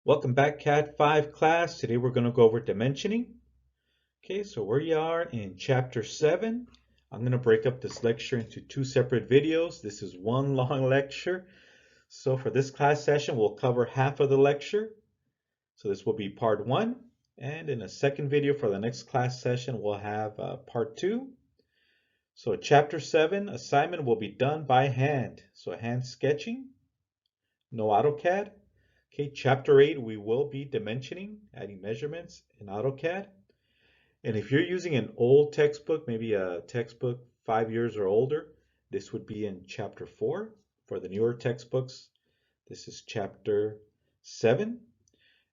Welcome back, Cat 5 class. Today we're going to go over dimensioning. Okay, so we are in chapter 7. I'm going to break up this lecture into two separate videos. This is one long lecture. So for this class session, we'll cover half of the lecture. So this will be part 1. And in a second video for the next class session, we'll have part 2. So chapter 7 assignment will be done by hand. So hand sketching, no AutoCAD. Okay, chapter 8, we will be dimensioning, adding measurements in AutoCAD. And if you're using an old textbook, maybe a textbook 5 years or older, this would be in chapter 4. For the newer textbooks, this is chapter 7.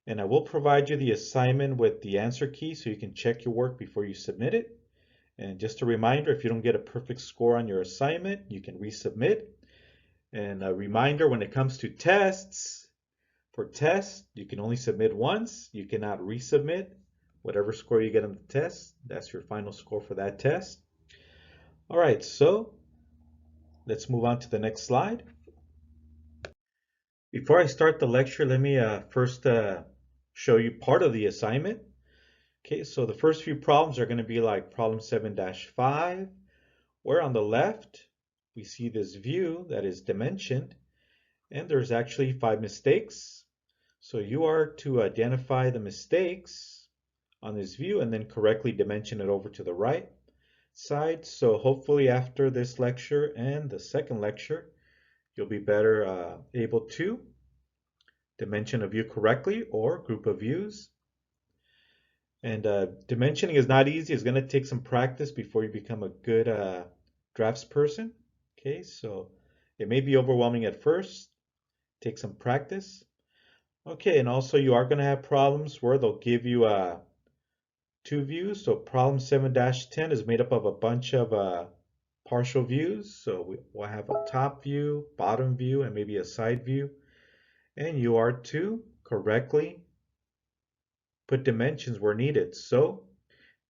And I will provide you the assignment with the answer key so you can check your work before you submit it. And just a reminder, if you don't get a perfect score on your assignment, you can resubmit. And a reminder, when it comes to tests, for tests, you can only submit once. You cannot resubmit. Whatever score you get on the test, that's your final score for that test. All right, so let's move on to the next slide. Before I start the lecture, let me first show you part of the assignment. Okay, so the first few problems are going to be like problem 7-5, where on the left, we see this view that is dimensioned, and there's actually 5 mistakes. So you are to identify the mistakes on this view and then correctly dimension it over to the right side. So hopefully after this lecture and the second lecture, you'll be better able to dimension a view correctly or group of views. And dimensioning is not easy. It's going to take some practice before you become a good draftsperson. Okay, so it may be overwhelming at first. Take some practice. Okay, and also you are going to have problems where they'll give you two views. So problem 7-10 is made up of a bunch of partial views. So we'll have a top view, bottom view, and maybe a side view. And you are to correctly put dimensions where needed. So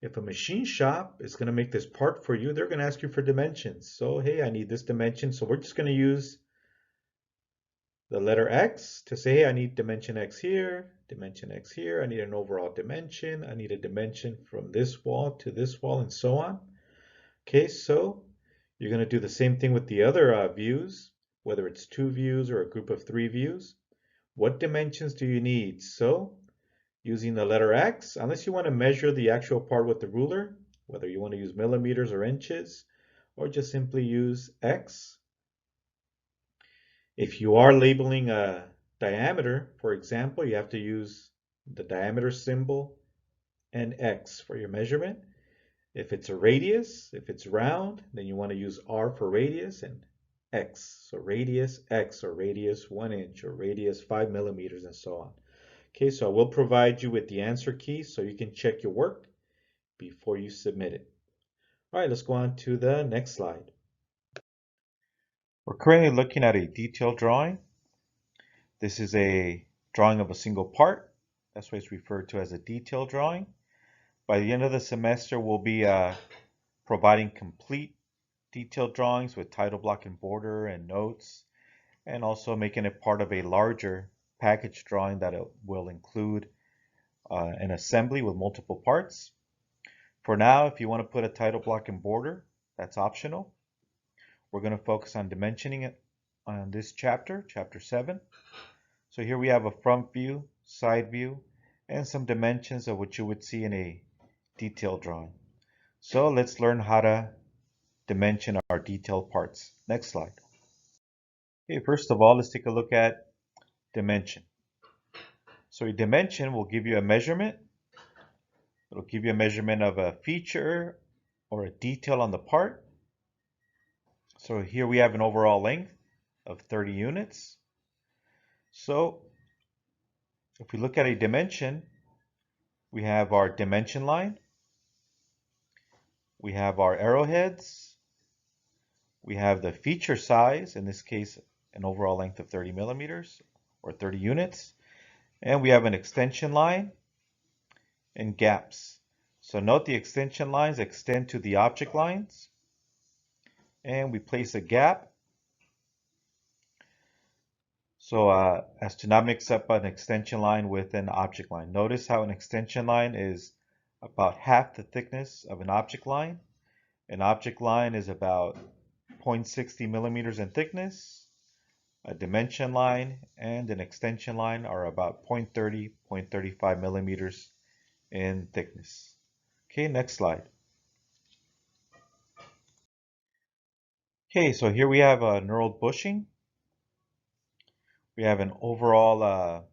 if a machine shop is going to make this part for you, they're going to ask you for dimensions. So hey, I need this dimension. So we're just going to use the letter X to say, hey, I need dimension X here, dimension X here. I need an overall dimension. I need a dimension from this wall to this wall and so on. Okay, so you're going to do the same thing with the other views, whether it's two views or a group of 3 views. What dimensions do you need? So using the letter X, unless you want to measure the actual part with the ruler, whether you want to use millimeters or inches, or just simply use X. If you are labeling a diameter, for example, you have to use the diameter symbol and X for your measurement. If it's a radius, if it's round, then you want to use R for radius and X. So radius X, or radius 1 inch, or radius 5 millimeters, and so on. Okay, so I will provide you with the answer key so you can check your work before you submit it. All right, let's go on to the next slide. We're currently looking at a detailed drawing. This is a drawing of a single part. That's why it's referred to as a detailed drawing. By the end of the semester, we'll be providing complete detailed drawings with title block and border and notes, and also making it part of a larger package drawing that it will include an assembly with multiple parts. For now, if you want to put a title block and border, that's optional. We're going to focus on dimensioning it on this chapter, chapter 7. So here we have a front view, side view, and some dimensions of what you would see in a detailed drawing. So let's learn how to dimension our detailed parts. Next slide. Okay, first of all, let's take a look at dimension. So a dimension will give you a measurement. It'll give you a measurement of a feature or a detail on the part. So here we have an overall length of 30 units. So if we look at a dimension, we have our dimension line, we have our arrowheads, we have the feature size, in this case an overall length of 30 millimeters or 30 units, and we have an extension line and gaps. So note the extension lines extend to the object lines, and we place a gap So as to not mix up an extension line with an object line. Notice how an extension line is about half the thickness of an object line. An object line is about 0.60 millimeters in thickness. A dimension line and an extension line are about 0.30, 0.35 millimeters in thickness. Okay, next slide. Okay, so here we have a knurled bushing. We have an overall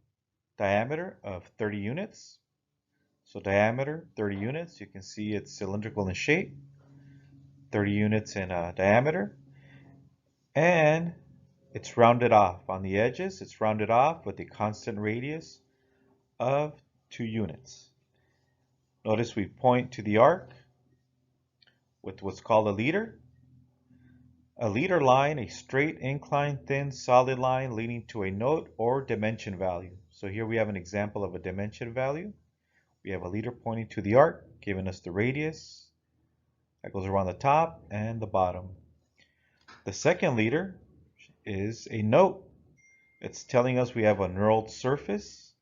diameter of 30 units. So diameter, 30 units. You can see it's cylindrical in shape. 30 units in diameter. And it's rounded off. On the edges, it's rounded off with a constant radius of 2 units. Notice we point to the arc with what's called a leader. A leader line, a straight, inclined, thin, solid line leading to a note or dimension value. So here we have an example of a dimension value. We have a leader pointing to the arc, giving us the radius that goes around the top and the bottom. The second leader is a note. It's telling us we have a knurled surface.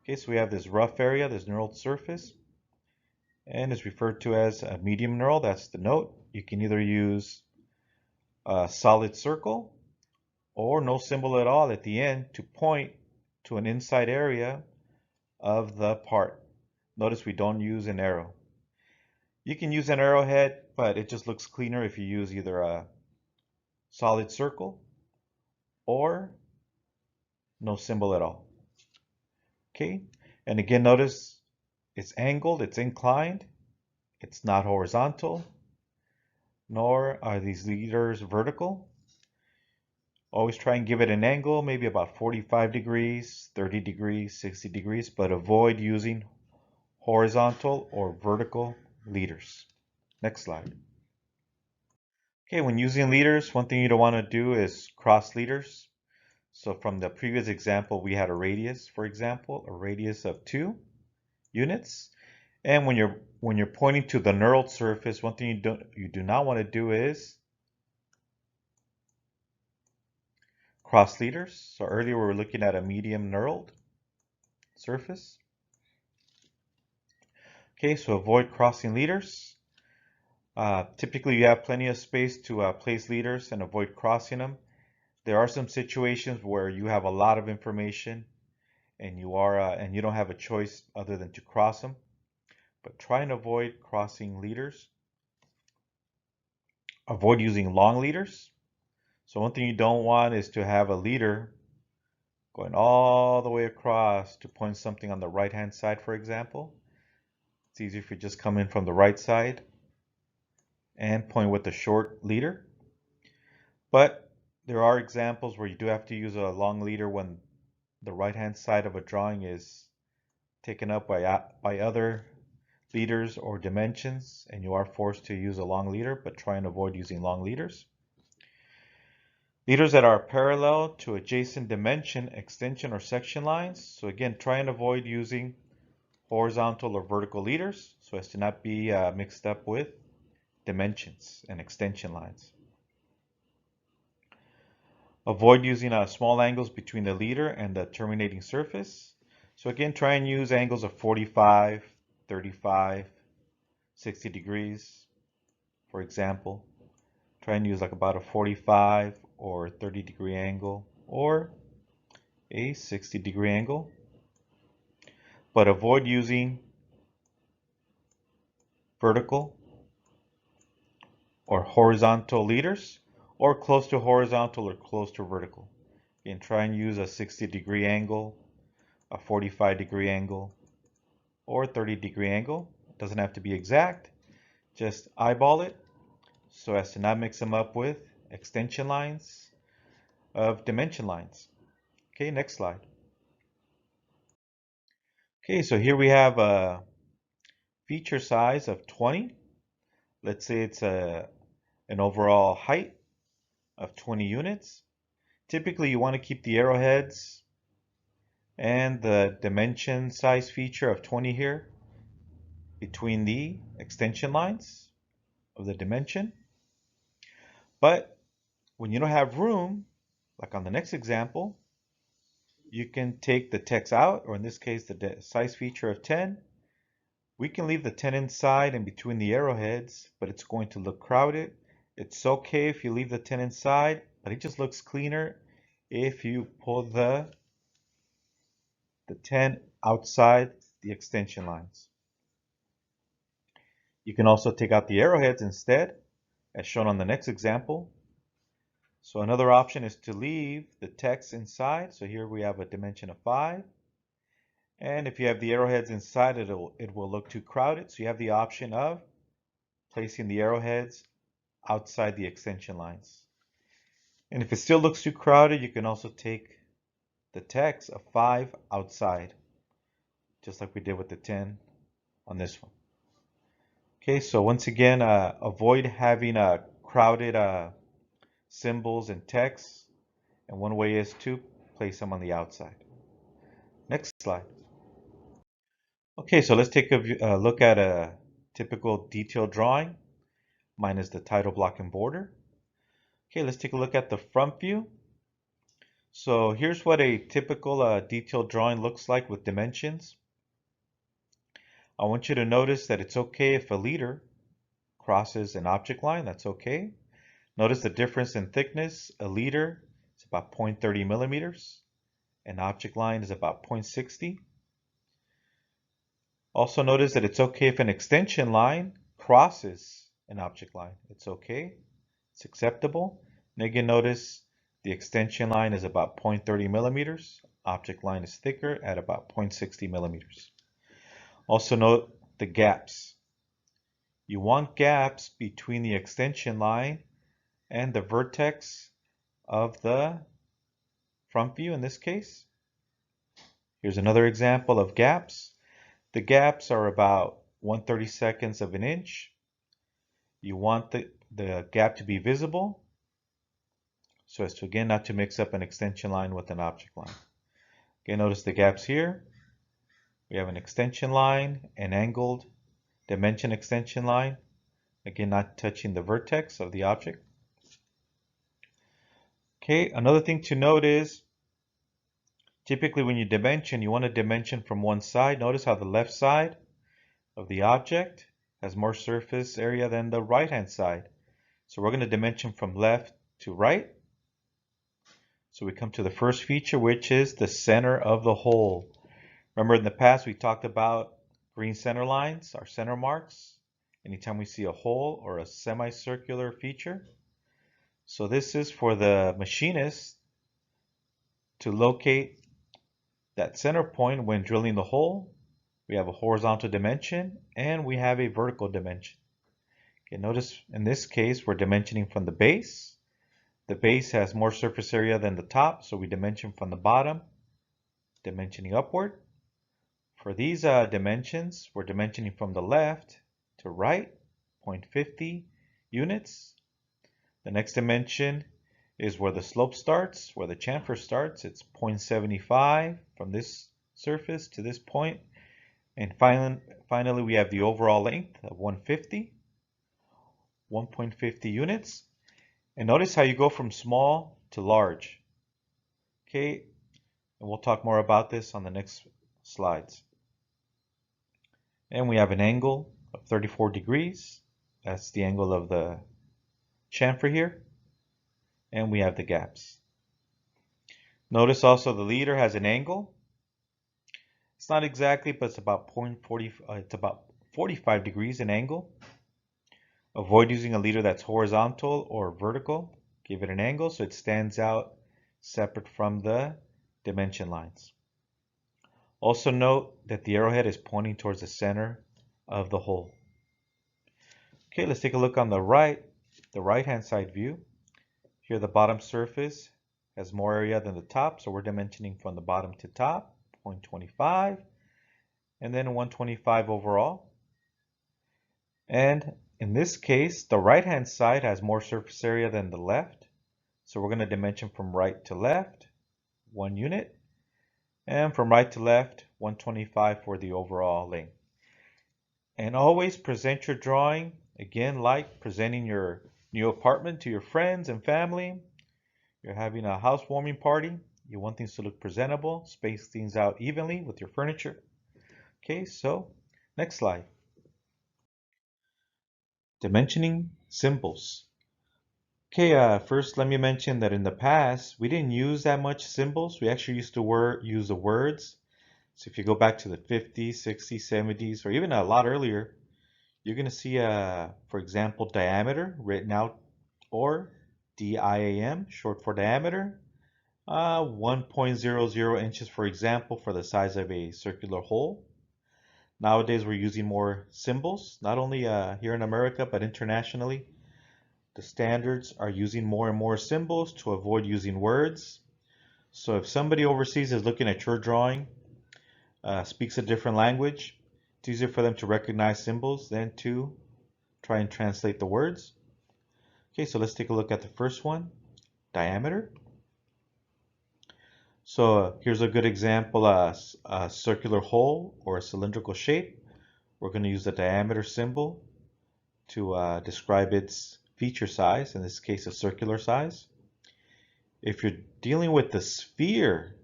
Okay, so we have this rough area, this knurled surface, and it's referred to as a medium knurl. That's the note. You can either use a solid circle or no symbol at all at the end to point to an inside area of the part. Notice we don't use an arrow. You can use an arrowhead, but it just looks cleaner if you use either a solid circle or no symbol at all. Okay, and again, notice it's angled, it's inclined, it's not horizontal, nor are these leaders vertical. Always try and give it an angle, maybe about 45 degrees, 30 degrees, 60 degrees, but avoid using horizontal or vertical leaders. Next slide. Okay, when using leaders, one thing you don't want to do is cross leaders. So from the previous example, we had a radius, for example, a radius of 2 units. And when you're pointing to the knurled surface, one thing you do not want to do is cross leaders. So earlier we were looking at a medium knurled surface. Okay, so avoid crossing leaders. Typically you have plenty of space to place leaders and avoid crossing them. There are some situations where you have a lot of information and you don't have a choice other than to cross them. But try and avoid crossing leaders. Avoid using long leaders. So one thing you don't want is to have a leader going all the way across to point something on the right hand side, for example. It's easier if you just come in from the right side and point with the short leader. But there are examples where you do have to use a long leader when the right hand side of a drawing is taken up by other leaders or dimensions and you are forced to use a long leader, but try and avoid using long leaders. Leaders that are parallel to adjacent dimension, extension, or section lines. So again, try and avoid using horizontal or vertical leaders so as to not be mixed up with dimensions and extension lines. Avoid using small angles between the leader and the terminating surface. So again, try and use angles of 45, 35, 60 degrees, for example. Try and use like about a 45 or 30 degree angle or a 60 degree angle. But avoid using vertical or horizontal leaders or close to horizontal or close to vertical. Again, try and use a 60 degree angle, a 45 degree angle, or 30 degree angle. It doesn't have to be exact. Just eyeball it so as to not mix them up with extension lines of dimension lines. Okay, next slide. Okay, so here we have a feature size of 20. Let's say it's an overall height of 20 units. Typically you want to keep the arrowheads and the dimension size feature of 20 here between the extension lines of the dimension. But when you don't have room, Like on the next example, you can take the text out, or in this case, the size feature of 10. We can leave the 10 inside and between the arrowheads, but it's going to look crowded. It's okay if you leave the 10 inside, but it just looks cleaner if you pull the 10 outside the extension lines. You can also take out the arrowheads instead, as shown on the next example. So another option is to leave the text inside. So here we have a dimension of 5. And if you have the arrowheads inside, it will look too crowded. So you have the option of placing the arrowheads outside the extension lines. And if it still looks too crowded, you can also take the text of 5 outside, just like we did with the 10 on this one. Okay, so once again, avoid having crowded symbols and text, and one way is to place them on the outside. Next slide. Okay, so let's take a look at a typical detailed drawing, minus the title block and border. Okay, let's take a look at the front view. So here's what a typical detailed drawing looks like with dimensions. I want you to notice that it's okay if a leader crosses an object line, that's okay. Notice the difference in thickness. A leader is about 0.30 millimeters. An object line is about 0.60. Also notice that it's okay if an extension line crosses an object line. It's okay. It's acceptable. And again, notice the extension line is about 0.30 millimeters. Object line is thicker at about 0.60 millimeters. Also note the gaps. You want gaps between the extension line and the vertex of the front view in this case. Here's another example of gaps. The gaps are about 1/32 of an inch. You want the gap to be visible so as to, again, not to mix up an extension line with an object line. Okay, notice the gaps here. We have an extension line, an angled dimension extension line, again, not touching the vertex of the object. Okay, another thing to note is typically when you dimension, you want to dimension from one side. Notice how the left side of the object has more surface area than the right hand side. So we're going to dimension from left to right. So we come to the first feature, which is the center of the hole. Remember in the past we talked about green center lines, our center marks, anytime we see a hole or a semicircular feature. So this is for the machinist to locate that center point when drilling the hole. We have a horizontal dimension and we have a vertical dimension. Okay, notice in this case we're dimensioning from the base. The base has more surface area than the top, so we dimension from the bottom, dimensioning upward. For these dimensions, we're dimensioning from the left to right, 0.50 units. The next dimension is where the slope starts, where the chamfer starts. It's 0.75 from this surface to this point. And finally, we have the overall length of 150, 1.50 units. And notice how you go from small to large. Okay, and we'll talk more about this on the next slides. And we have an angle of 34 degrees. That's the angle of the chamfer here. And we have the gaps. Notice also the leader has an angle. It's not exactly, but it's about 45 degrees in angle. Avoid using a leader that's horizontal or vertical. Give it an angle so it stands out separate from the dimension lines. Also note that the arrowhead is pointing towards the center of the hole. Okay, let's take a look on the right-hand side view. Here the bottom surface has more area than the top, so we're dimensioning from the bottom to top, 0.25, and then 125 overall. And in this case, the right-hand side has more surface area than the left. So we're going to dimension from right to left, 1 unit. And from right to left, 125 for the overall length. And always present your drawing, again, like presenting your new apartment to your friends and family. You're having a housewarming party. You want things to look presentable, space things out evenly with your furniture. Okay, so next slide. Dimensioning symbols. Okay, first let me mention that in the past, we didn't use that much symbols. We actually used to use the words. So if you go back to the 50s, 60s, 70s, or even a lot earlier, you're going to see, for example, diameter written out, or DIAM, short for diameter. 1.00 inches, for example, for the size of a circular hole. Nowadays, we're using more symbols, not only here in America, but internationally. The standards are using more and more symbols to avoid using words. So if somebody overseas is looking at your drawing, speaks a different language, it's easier for them to recognize symbols than to try and translate the words. Okay, so let's take a look at the first one, diameter. So here's a good example, a circular hole or a cylindrical shape. We're going to use the diameter symbol to describe its feature size, in this case a circular size. If you're dealing with the sphere,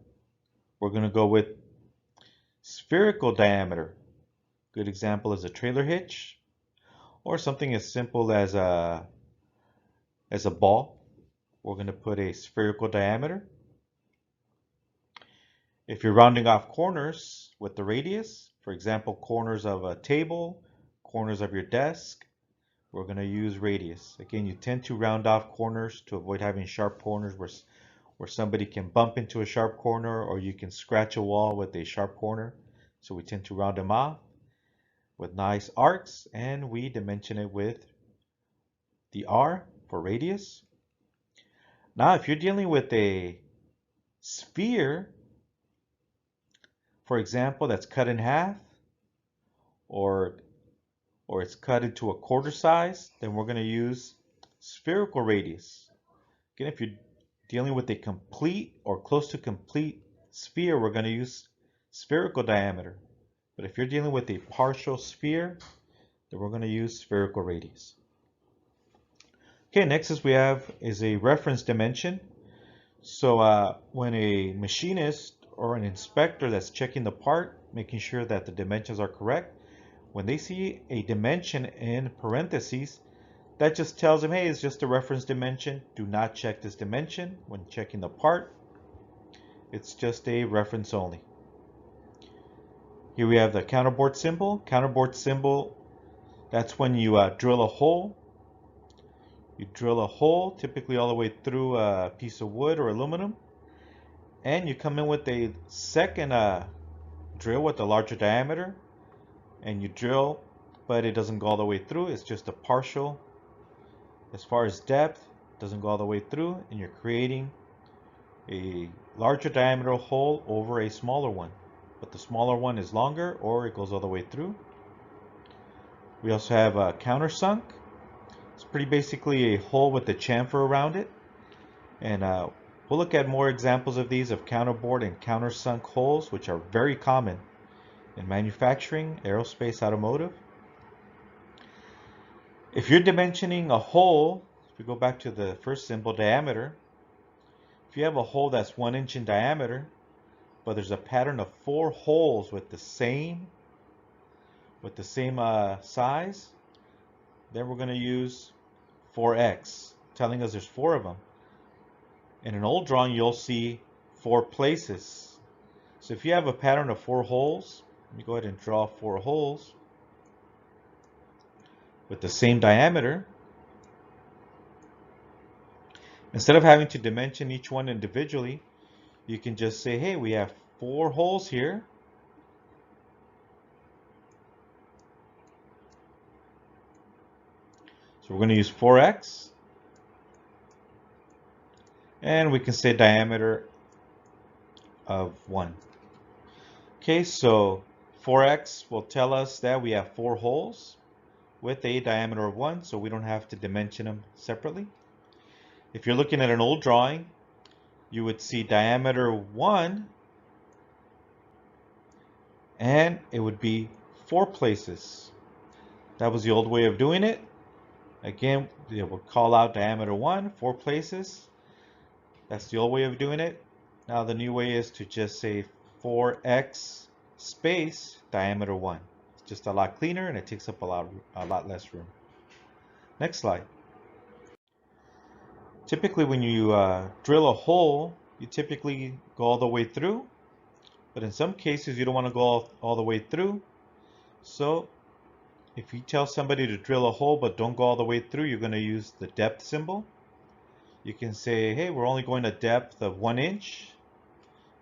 we're going to go with spherical diameter. Good example is a trailer hitch, or something as simple as a ball. We're going to put a spherical diameter. If you're rounding off corners with the radius, for example, corners of a table, corners of your desk, we're going to use radius. Again, you tend to round off corners to avoid having sharp corners where somebody can bump into a sharp corner, or you can scratch a wall with a sharp corner. So we tend to round them off with nice arcs, and we dimension it with the R for radius. Now, if you're dealing with a sphere, for example, that's cut in half, or it's cut into a quarter size, then we're going to use spherical radius. Again, if you're dealing with a complete or close to complete sphere, we're going to use spherical diameter. But if you're dealing with a partial sphere, then we're going to use spherical radius. Okay, next is a reference dimension. So when a machinist or an inspector that's checking the part, making sure that the dimensions are correct, when they see a dimension in parentheses, that just tells them, hey, it's just a reference dimension. Do not check this dimension when checking the part. It's just a reference only. Here we have the counterbore symbol. Counterbore symbol, that's when you drill a hole. You drill a hole, typically all the way through a piece of wood or aluminum. And you come in with a second drill with a larger diameter. And you drill, but it doesn't go all the way through. It's just a partial. As far as depth, it doesn't go all the way through. And you're creating a larger diameter hole over a smaller one. But the smaller one is longer, or it goes all the way through. We also have a countersunk. It's pretty basically a hole with a chamfer around it. And we'll look at more examples of these, of counterbore and countersunk holes, which are very common in manufacturing, aerospace, automotive. If you're dimensioning a hole, if we go back to the first symbol, diameter, if you have a hole that's 1 inch in diameter, but there's a pattern of 4 holes with the same size, then we're going to use 4x, telling us there's 4 of them. In an old drawing, you'll see 4 places. So if you have a pattern of 4 holes, let me go ahead and draw 4 holes with the same diameter. Instead of having to dimension each one individually, you can just say, hey, we have 4 holes here. So we're going to use 4x. And we can say diameter of 1. Okay, so 4x will tell us that we have 4 holes with a diameter of 1, so we don't have to dimension them separately. If you're looking at an old drawing, you would see diameter 1, and it would be 4 places. That was the old way of doing it. Again, they would call out diameter 1, 4 places. That's the old way of doing it. Now the new way is to just say 4x space diameter 1. It's just a lot cleaner and it takes up a lot less room. Next slide. Typically when you drill a hole, you typically go all the way through, but in some cases you don't want to go all the way through. So if you tell somebody to drill a hole but don't go all the way through, you're going to use the depth symbol. You can say, hey, we're only going a depth of 1 inch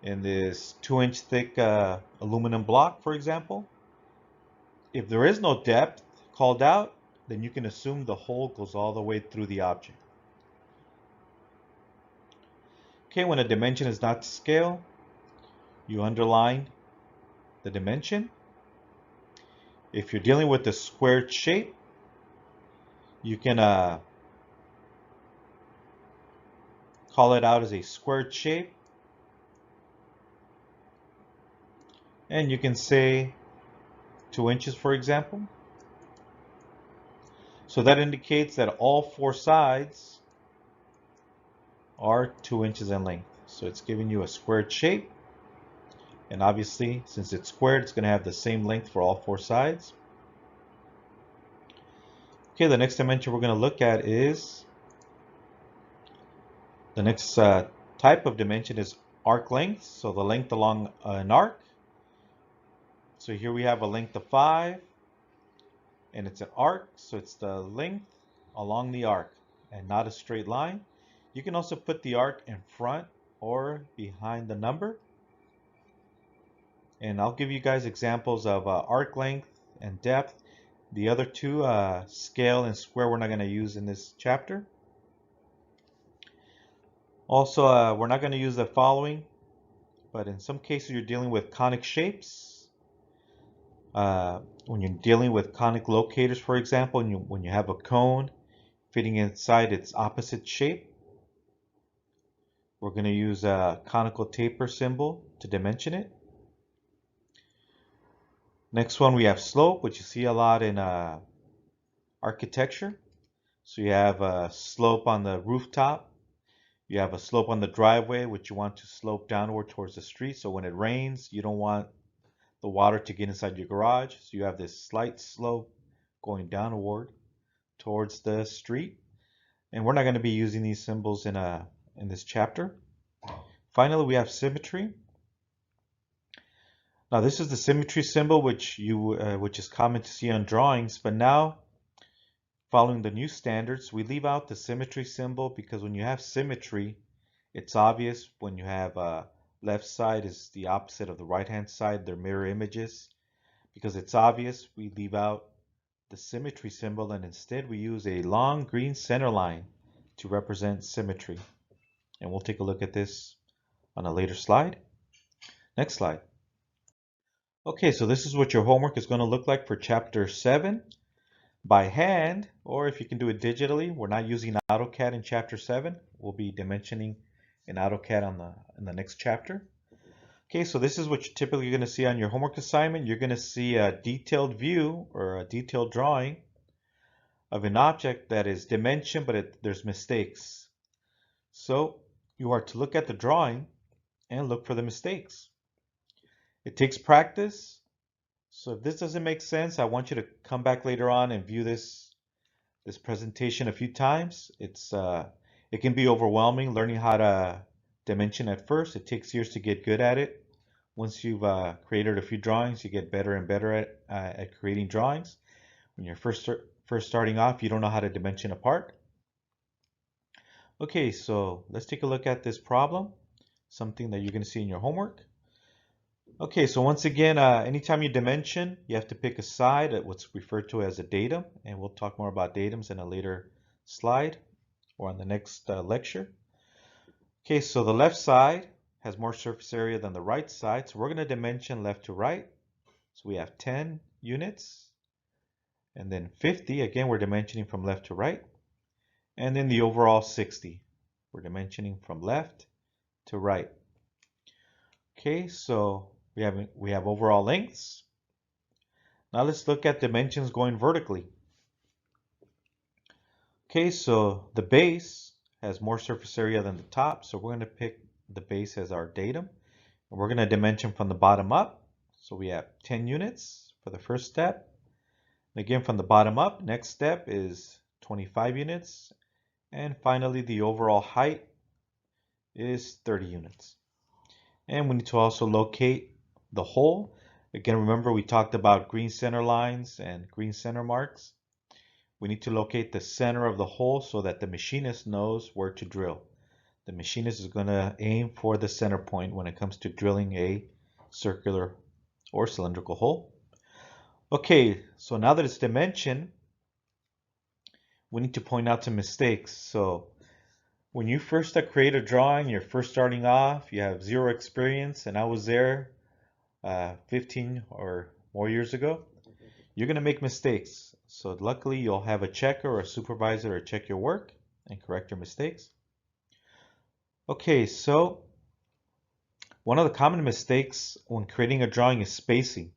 in this 2-inch thick aluminum block, for example. If there is no depth called out, then you can assume the hole goes all the way through the object. Okay, when a dimension is not to scale, you underline the dimension. If you're dealing with a squared shape, you can call it out as a squared shape. And you can say 2 inches, for example. So that indicates that all 4 sides are 2 inches in length. So it's giving you a squared shape. And obviously, since it's squared, it's going to have the same length for all 4 sides. Okay, the next dimension we're going to look at is, the next type of dimension is arc length. So the length along an arc. So here we have a length of 5, and it's an arc, so it's the length along the arc and not a straight line. You can also put the arc in front or behind the number. And I'll give you guys examples of arc length and depth. The other two, scale and square, we're not going to use in this chapter. Also, we're not going to use the following, but in some cases you're dealing with conic shapes. When you're dealing with conic locators, for example, when you have a cone fitting inside its opposite shape, we're going to use a conical taper symbol to dimension it. Next one, we have slope, which you see a lot in architecture. So you have a slope on the rooftop. You have a slope on the driveway, which you want to slope downward towards the street. So when it rains, you don't want the water to get inside your garage. So you have this slight slope going downward towards the street. And we're not going to be using these symbols in this chapter. Finally, we have symmetry. Now this is the symmetry symbol, which is common to see on drawings, but now following the new standards, we leave out the symmetry symbol because when you have symmetry, it's obvious when you have left side is the opposite of the right hand side, they're mirror images. Because it's obvious, we leave out the symmetry symbol and instead we use a long green center line to represent symmetry. And we'll take a look at this on a later slide. Next slide. Okay, so this is what your homework is going to look like for chapter 7 by hand, or if you can do it digitally. We're not using AutoCAD in chapter 7. We'll be dimensioning in AutoCAD in the next chapter. Okay, so this is what you're typically going to see on your homework assignment. You're going to see a detailed view or a detailed drawing of an object that is dimensioned, but there's mistakes. So you are to look at the drawing and look for the mistakes. It takes practice. So if this doesn't make sense, I want you to come back later on and view this presentation a few times. It can be overwhelming learning how to dimension at first. It takes years to get good at it. Once you've created a few drawings, you get better and better at creating drawings. When you're first starting off, you don't know how to dimension a part. Okay, so let's take a look at this problem, something that you're going to see in your homework. Okay, so once again, anytime you dimension, you have to pick a side at what's referred to as a datum, and we'll talk more about datums in a later slide or on the next lecture. Okay, so the left side has more surface area than the right side, so we're going to dimension left to right. So we have 10 units, and then 50, again, we're dimensioning from left to right, and then the overall 60. We're dimensioning from left to right. Okay, so we have overall lengths. Now let's look at dimensions going vertically. Okay, so the base has more surface area than the top, so we're going to pick the base as our datum. And we're going to dimension from the bottom up. So we have 10 units for the first step. And again, from the bottom up, next step is 25 units. And finally, the overall height is 30 units. And we need to also locate the hole. Again, remember we talked about green center lines and green center marks. We need to locate the center of the hole so that the machinist knows where to drill. The machinist is going to aim for the center point when it comes to drilling a circular or cylindrical hole. Okay, so now that it's dimensioned, we need to point out some mistakes. So when you first create a drawing, you're first starting off, you have zero experience, and I was there 15 or more years ago, you're going to make mistakes. So luckily you'll have a checker or a supervisor to check your work and correct your mistakes. Okay, so one of the common mistakes when creating a drawing is spacing.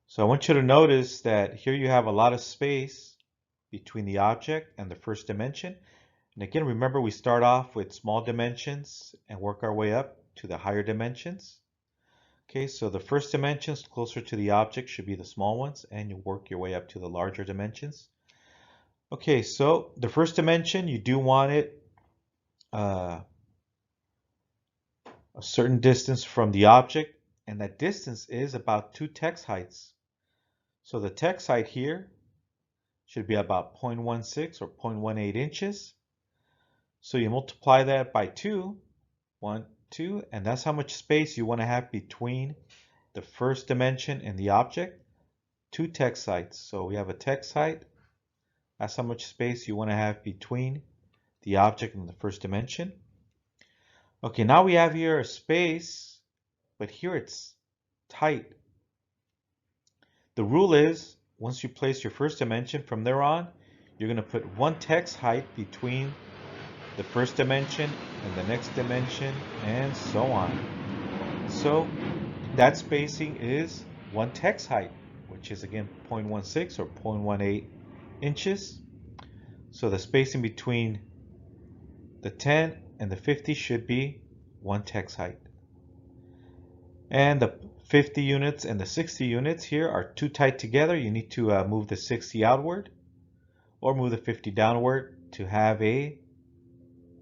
So I want you to notice that here you have a lot of space between the object and the first dimension. And again, remember we start off with small dimensions and work our way up to the higher dimensions. Okay, so the first dimensions closer to the object should be the small ones, and you work your way up to the larger dimensions. Okay, so the first dimension, you do want it a certain distance from the object, and that distance is about 2 text heights. So the text height here should be about 0.16 or 0.18 inches. So you multiply that by 2, 1, 2, and that's how much space you want to have between the first dimension and the object. 2 text heights. So we have a text height. That's how much space you want to have between the object and the first dimension. Okay, now we have here a space, but here it's tight. The rule is, once you place your first dimension, from there on, you're going to put 1 text height between the first dimension and the next dimension, and so on. So that spacing is 1 text height, which is again 0.16 or 0.18 inches. So the spacing between the 10 and the 50 should be 1 text height. And the 50 units and the 60 units here are too tight together. You need to move the 60 outward or move the 50 downward to have a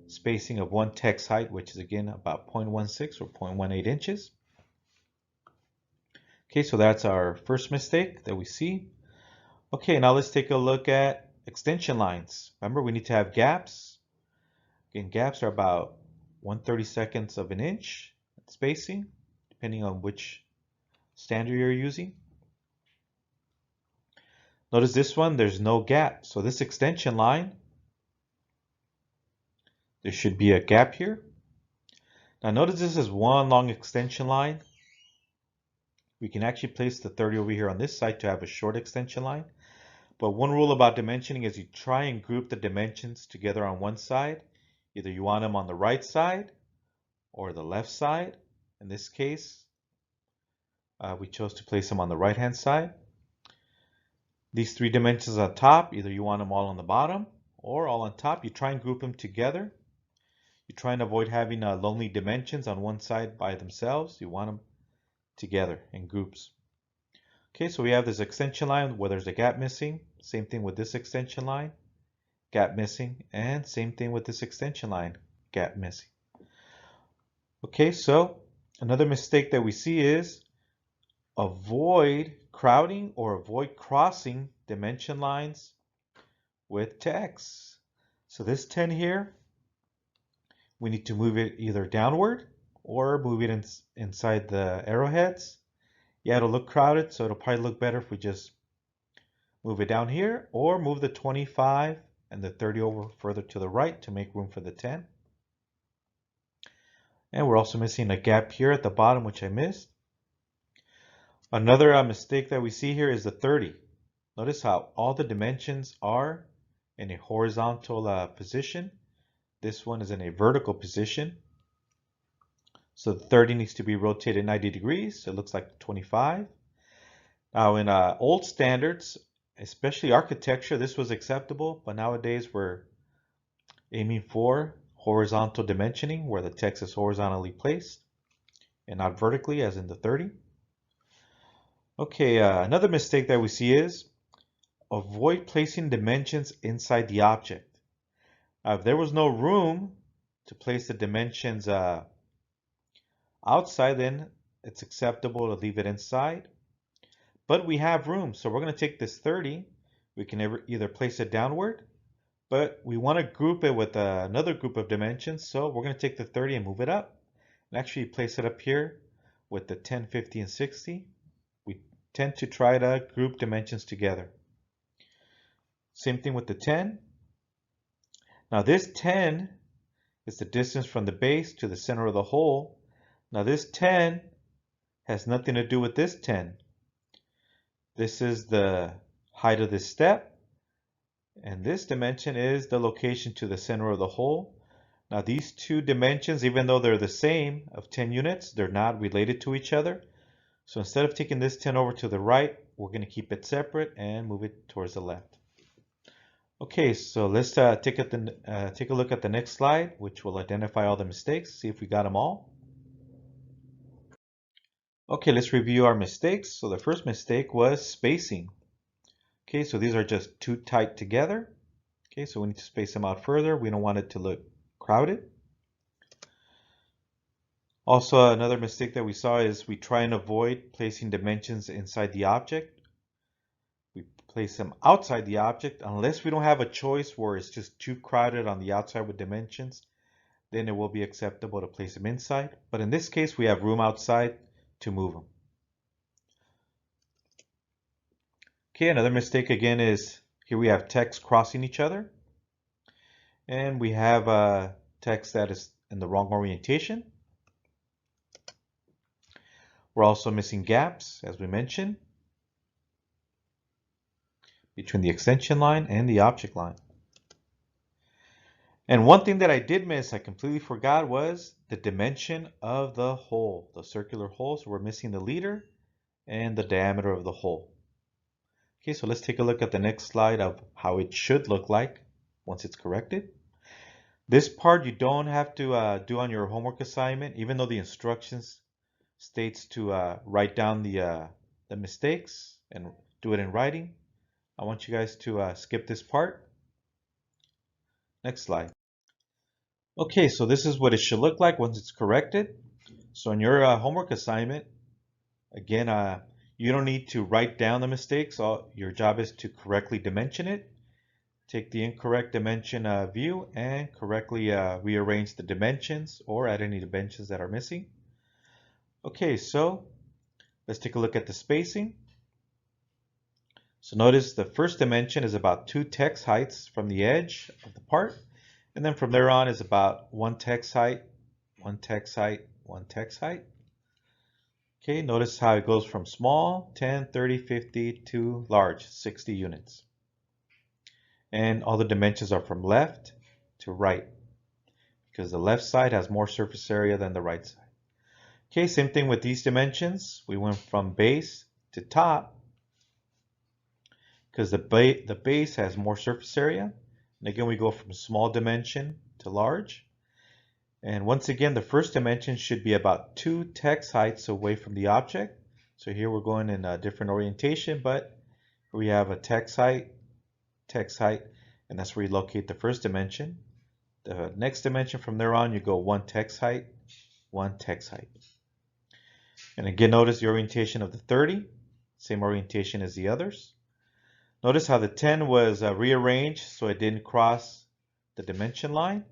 spacing of 1 text height, which is again about 0.16 or 0.18 inches. Okay, so that's our first mistake that we see. Okay, now let's take a look at extension lines. Remember, we need to have gaps. Again, gaps are about 1/32 of an inch spacing, depending on which standard you're using. Notice this one, there's no gap. So this extension line, there should be a gap here. Now notice this is one long extension line. We can actually place the 30 over here on this side to have a short extension line. But one rule about dimensioning is you try and group the dimensions together on one side. Either you want them on the right side or the left side. In this case, we chose to place them on the right hand side. These 3 dimensions on top, either you want them all on the bottom or all on top. You try and group them together. You try and avoid having lonely dimensions on one side by themselves. You want them together in groups. Okay, so we have this extension line where there's a gap missing. Same thing with this extension line, gap missing, and same thing with this extension line, gap missing. Okay, so another mistake that we see is avoid crowding or avoid crossing dimension lines with text. So this 10 here, we need to move it either downward or move it inside the arrowheads. Yeah, it'll look crowded, so it'll probably look better if we just move it down here or move the 25 and the 30 over further to the right to make room for the 10. And we're also missing a gap here at the bottom, which I missed. Another mistake that we see here is the 30. Notice how all the dimensions are in a horizontal position. This one is in a vertical position. So the 30 needs to be rotated 90 degrees. So it looks like 25. Now in old standards, especially architecture, this was acceptable. But nowadays we're aiming for horizontal dimensioning where the text is horizontally placed and not vertically as in the 30. Okay, another mistake that we see is avoid placing dimensions inside the object. If there was no room to place the dimensions outside, then it's acceptable to leave it inside. But we have room, so we're going to take this 30. We can either place it downward, but we want to group it with another group of dimensions, so we're going to take the 30 and move it up. And actually place it up here with the 10, 50, and 60. We tend to try to group dimensions together. Same thing with the 10. Now this 10 is the distance from the base to the center of the hole. Now this 10 has nothing to do with this 10. This is the height of this step, and this dimension is the location to the center of the hole. Now these two dimensions, even though they're the same of 10 units, they're not related to each other. So instead of taking this 10 over to the right, we're going to keep it separate and move it towards the left. Okay, so let's take a look at the next slide, which will identify all the mistakes, see if we got them all. Okay, let's review our mistakes. So the first mistake was spacing. Okay, so these are just too tight together. Okay, so we need to space them out further. We don't want it to look crowded. Also, another mistake that we saw is we try and avoid placing dimensions inside the object. We place them outside the object unless we don't have a choice where it's just too crowded on the outside with dimensions. Then it will be acceptable to place them inside. But in this case, we have room outside to move them. Okay, another mistake again is here we have text crossing each other. And we have text that is in the wrong orientation. We're also missing gaps, as we mentioned, between the extension line and the object line. And one thing that I did miss, I completely forgot, was the dimension of the hole, the circular hole. So we're missing the liter and the diameter of the hole. Okay, so let's take a look at the next slide of how it should look like once it's corrected. This part you don't have to do on your homework assignment, even though the instructions states to write down the mistakes and do it in writing. I want you guys to skip this part. Next slide. Okay, so this is what it should look like once it's corrected. So in your homework assignment, again, you don't need to write down the mistakes. Your job is to correctly dimension it. Take the incorrect dimension view and correctly rearrange the dimensions or add any dimensions that are missing. Okay, so let's take a look at the spacing. So notice the first dimension is about 2 text heights from the edge of the part. And then from there on is about 1 text height, 1 text height, 1 text height. Okay, notice how it goes from small, 10, 30, 50 to large, 60 units. And all the dimensions are from left to right because the left side has more surface area than the right side. Okay, same thing with these dimensions. We went from base to top because the base has more surface area. And again, we go from small dimension to large. And once again, the first dimension should be about 2 text heights away from the object. So here we're going in a different orientation, but we have a text height, and that's where you locate the first dimension. The next dimension from there on, you go 1 text height, 1 text height. And again, notice the orientation of the 30, same orientation as the others. Notice how the 10 was rearranged so it didn't cross the dimension line.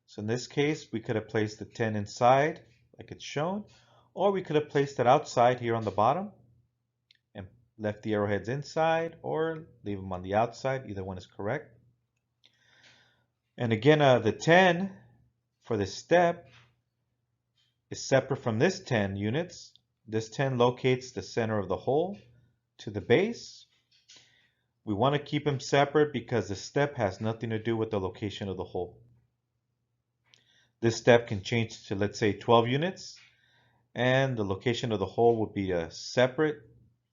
So in this case, we could have placed the 10 inside like it's shown, or we could have placed it outside here on the bottom and left the arrowheads inside or leave them on the outside. Either one is correct. And again, the 10 for this step is separate from this 10 units. This 10 locates the center of the hole to the base. We want to keep them separate because the step has nothing to do with the location of the hole. This step can change to, let's say, 12 units, and the location of the hole would be a separate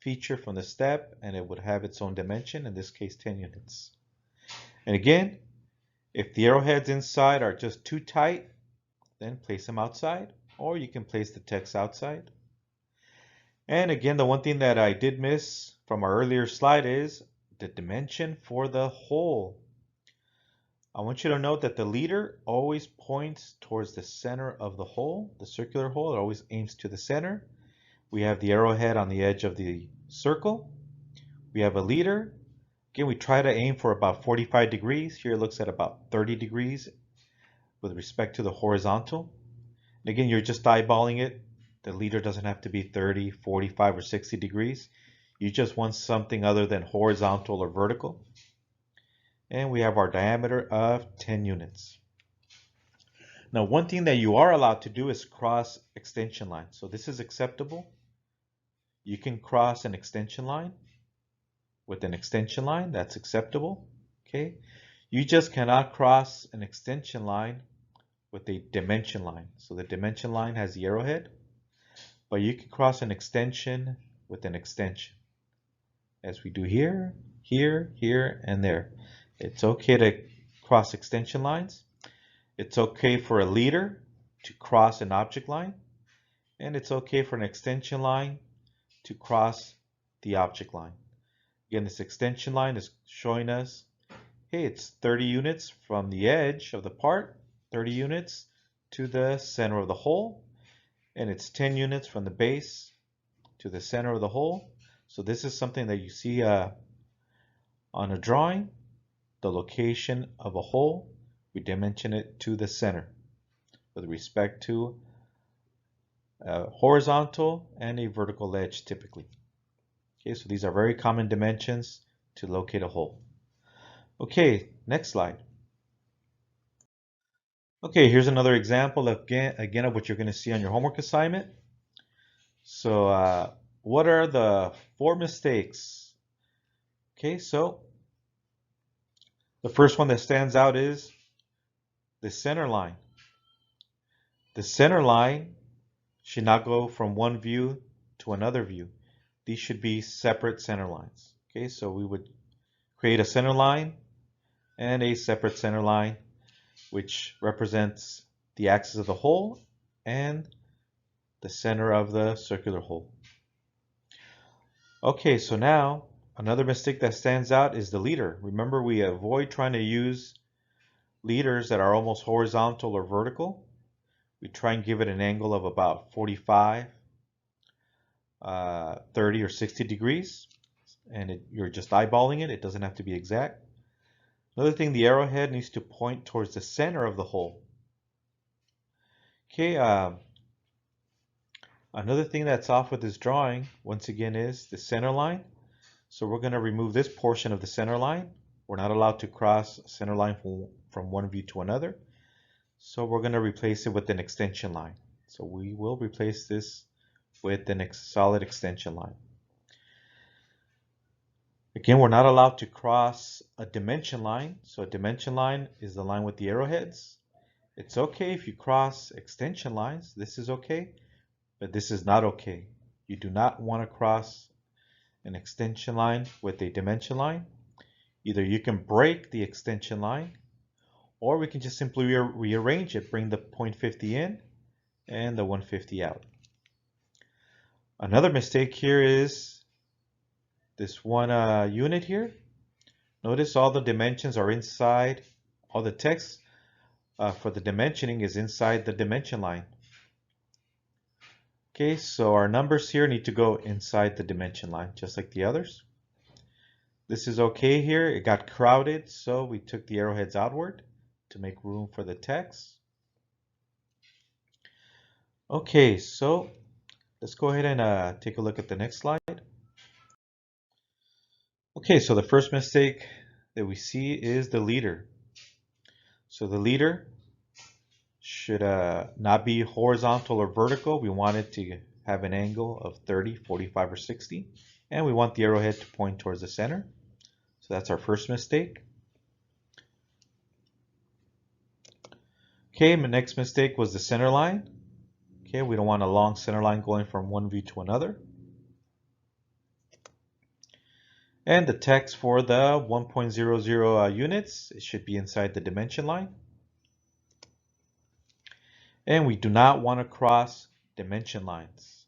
feature from the step, and it would have its own dimension, in this case 10 units. And again, If the arrowheads inside are just too tight, then place them outside, or you can place the text outside. And again, the one thing that I did miss from our earlier slide is the dimension for the hole. I want you to note that the leader always points towards the center of the hole, the circular hole. It always aims to the center. We have the arrowhead on the edge of the circle. We have a leader. Again, we try to aim for about 45 degrees. Here it looks at about 30 degrees with respect to the horizontal. And again, you're just eyeballing it. The leader doesn't have to be 30, 45, or 60 degrees. You just want something other than horizontal or vertical. And we have our diameter of 10 units. Now, one thing that you are allowed to do is cross extension lines. So this is acceptable. You can cross an extension line with an extension line. That's acceptable. Okay. You just cannot cross an extension line with a dimension line. So the dimension line has the arrowhead, but you can cross an extension with an extension, as we do here, here, here, and there. It's okay to cross extension lines. It's okay for a leader to cross an object line, and it's okay for an extension line to cross the object line. Again, this extension line is showing us, hey, it's 30 units from the edge of the part, 30 units to the center of the hole, and it's 10 units from the base to the center of the hole. So this is something that you see on a drawing, the location of a hole. We dimension it to the center with respect to a horizontal and a vertical edge typically. Okay, so these are very common dimensions to locate a hole. Okay, next slide. Okay, here's another example of, again of what you're going to see on your homework assignment. So what are the 4 mistakes? Okay, so the first one that stands out is the center line. The center line should not go from one view to another view. These should be separate center lines. Okay, so we would create a center line and a separate center line, which represents the axis of the hole and the center of the circular hole. Okay, so now another mistake that stands out is the leader. Remember, we avoid trying to use leaders that are almost horizontal or vertical. We try and give it an angle of about 45, 30, or 60 degrees, and you're just eyeballing it. It doesn't have to be exact. Another thing, the arrowhead needs to point towards the center of the hole. Okay, another thing that's off with this drawing, once again, is the center line. So we're going to remove this portion of the center line. We're not allowed to cross center line from one view to another. So we're going to replace it with an extension line. So we will replace this with a solid extension line. Again, we're not allowed to cross a dimension line. So a dimension line is the line with the arrowheads. It's okay if you cross extension lines. This is okay, but this is not okay. You do not want to cross an extension line with a dimension line. Either you can break the extension line, or we can just simply rearrange it, bring the 0.50 in and the 150 out. Another mistake here is this one unit here. Notice all the dimensions are inside, all the text for the dimensioning is inside the dimension line. Okay, so our numbers here need to go inside the dimension line, just like the others. This is okay here. It got crowded, so we took the arrowheads outward to make room for the text. Okay, so let's go ahead and take a look at the next slide. Okay, so the first mistake that we see is the leader. So the leader should not be horizontal or vertical. We want it to have an angle of 30, 45, or 60. And we want the arrowhead to point towards the center. So that's our first mistake. Okay, my next mistake was the center line. Okay, we don't want a long center line going from one view to another. And the text for the 1.00 units, it should be inside the dimension line. And we do not want to cross dimension lines.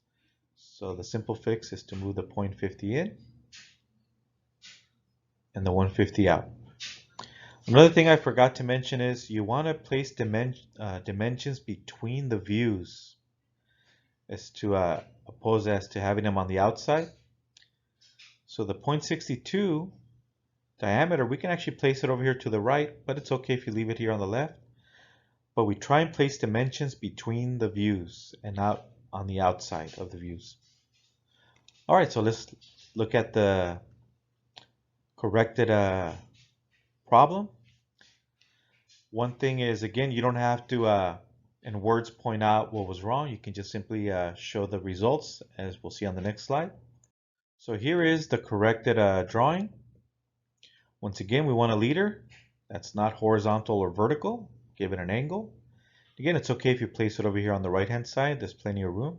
So the simple fix is to move the 0.50 in and the 150 out. Another thing I forgot to mention is you want to place dimensions between the views as to opposed as to having them on the outside. So the 0.62 diameter, we can actually place it over here to the right, but it's okay if you leave it here on the left. But we try and place dimensions between the views and not on the outside of the views. All right, so let's look at the corrected problem. One thing is, again, you don't have to, in words, point out what was wrong. You can just simply show the results, as we'll see on the next slide. So here is the corrected drawing. Once again, we want a leader that's not horizontal or vertical. Give it an angle. Again, it's okay if you place it over here on the right-hand side. There's plenty of room.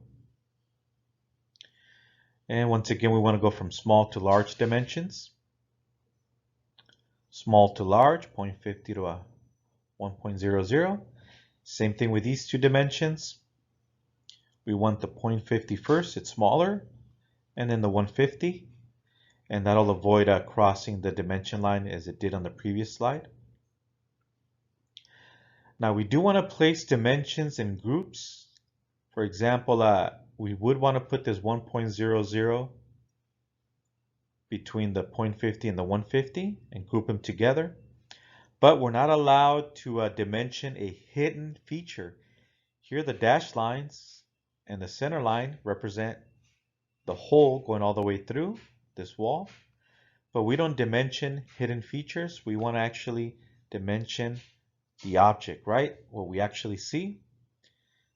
And once again, we want to go from small to large dimensions. Small to large, 0.50 to 1.00. Same thing with these two dimensions. We want the 0.50 first, it's smaller, and then the 150. And that'll avoid crossing the dimension line as it did on the previous slide. Now we do want to place dimensions in groups. For example, we would want to put this 1.00 between the 0.50 and the 150 and group them together. But we're not allowed to dimension a hidden feature. Here the dashed lines and the center line represent the hole going all the way through this wall. But we don't dimension hidden features. We want to actually dimension the object, right? What we actually see.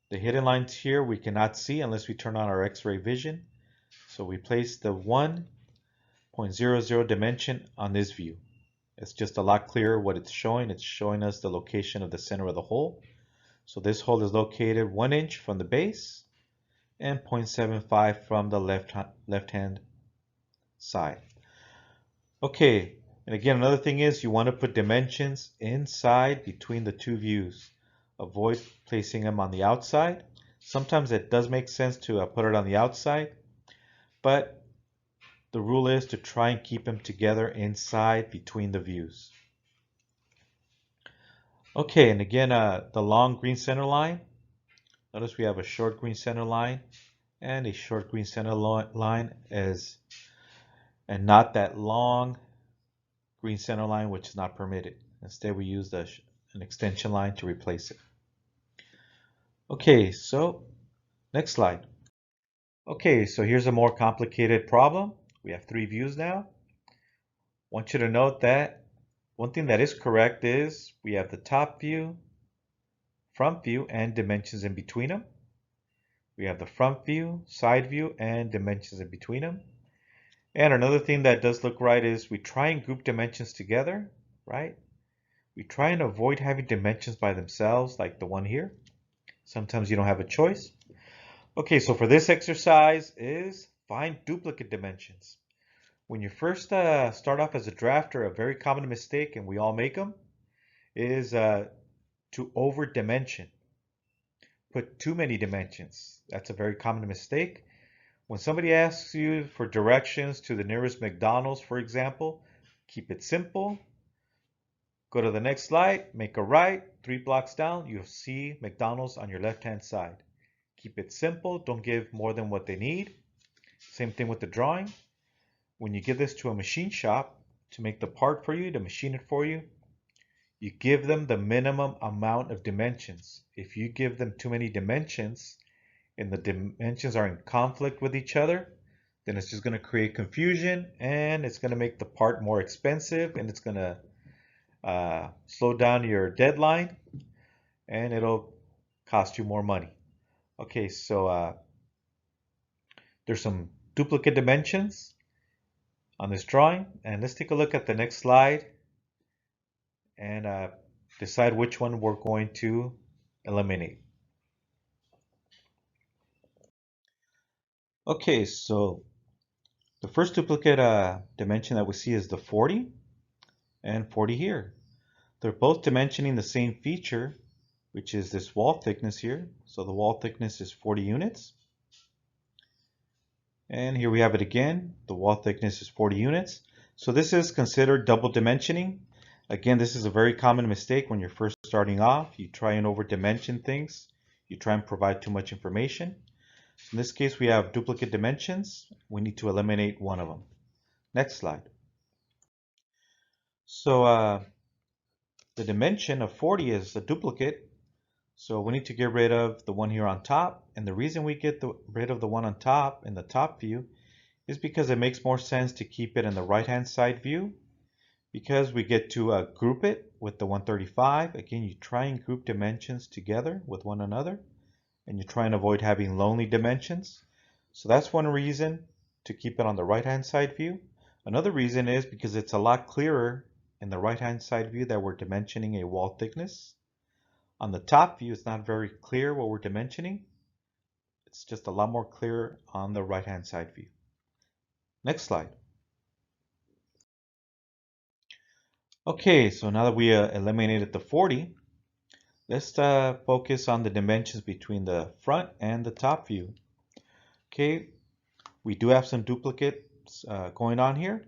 The hidden lines here we cannot see unless we turn on our X-ray vision. So we place the 1.00 dimension on this view. It's just a lot clearer what it's showing. It's showing us the location of the center of the hole. So this hole is located 1 inch from the base and 0.75 from the left-hand side. Okay, and again, another thing is you want to put dimensions inside between the two views. Avoid placing them on the outside. Sometimes it does make sense to put it on the outside, but the rule is to try and keep them together inside between the views. Okay, and again, the long green center line. Notice we have a short green center line and a short green center line and not that long green center line, which is not permitted. Instead, we use an extension line to replace it. Okay, so next slide. Okay, so here's a more complicated problem. We have 3 views now. I want you to note that one thing that is correct is we have the top view, front view, and dimensions in between them. We have the front view, side view, and dimensions in between them. And another thing that does look right is we try and group dimensions together, right? We try and avoid having dimensions by themselves, like the one here. Sometimes you don't have a choice. Okay, so for this exercise is find duplicate dimensions. When you first start off as a drafter, a very common mistake, and we all make them, is to over dimension. Put too many dimensions. That's a very common mistake. When somebody asks you for directions to the nearest McDonald's, for example, keep it simple. Go to the next slide, make a right, 3 blocks down, you'll see McDonald's on your left-hand side. Keep it simple, don't give more than what they need. Same thing with the drawing. When you give this to a machine shop to make the part for you, to machine it for you, you give them the minimum amount of dimensions. If you give them too many dimensions and the dimensions are in conflict with each other, then it's just going to create confusion and it's going to make the part more expensive and it's going to slow down your deadline and it'll cost you more money. Okay, so there's some duplicate dimensions on this drawing, and let's take a look at the next slide and decide which one we're going to eliminate. Okay, so The first duplicate dimension that we see is the 40 and 40 here. They're both dimensioning the same feature, which is this wall thickness here. So the wall thickness is 40 units. And here we have it again. The wall thickness is 40 units. So this is considered double dimensioning. Again, this is a very common mistake when you're first starting off. You try and over dimension things. You try and provide too much information. In this case, we have duplicate dimensions. We need to eliminate one of them. Next slide. So the dimension of 40 is a duplicate. So we need to get rid of the one here on top. And the reason we get rid of the one on top in the top view is because it makes more sense to keep it in the right-hand side view, because we get to group it with the 135. Again, you try and group dimensions together with one another, and you try and avoid having lonely dimensions. So that's one reason to keep it on the right-hand side view. Another reason is because it's a lot clearer in the right-hand side view that we're dimensioning a wall thickness. On the top view, it's not very clear what we're dimensioning. It's just a lot more clear on the right-hand side view. Next slide. Okay, so now that we eliminated the 40, let's focus on the dimensions between the front and the top view. Okay, we do have some duplicates going on here.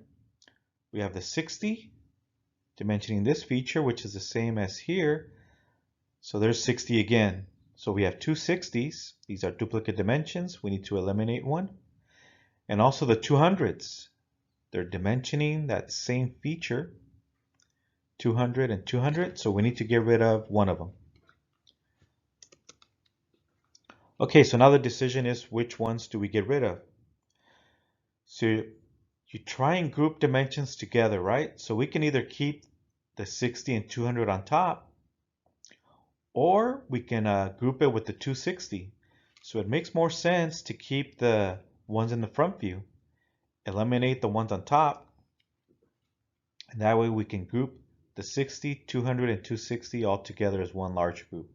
We have the 60 dimensioning this feature, which is the same as here. So there's 60 again. So we have two 60s. These are duplicate dimensions. We need to eliminate one. And also the 200s. They're dimensioning that same feature, 200 and 200. So we need to get rid of one of them. Okay, so now the decision is which ones do we get rid of? So you try and group dimensions together, right? So we can either keep the 60 and 200 on top, or we can group it with the 260. So it makes more sense to keep the ones in the front view, eliminate the ones on top, and that way we can group the 60, 200, and 260 all together as one large group.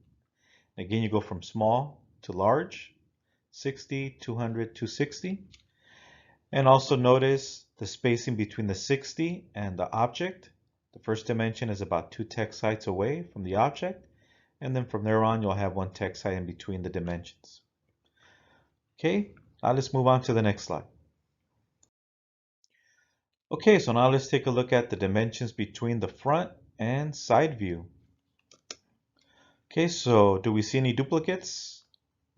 Again, you go from small to large, 60, 200, 260. And also notice the spacing between the 60 and the object. The first dimension is about 2 text heights away from the object. And then from there on, you'll have 1 text height in between the dimensions. Okay, now let's move on to the next slide. Okay, so now let's take a look at the dimensions between the front and side view. Okay, so do we see any duplicates?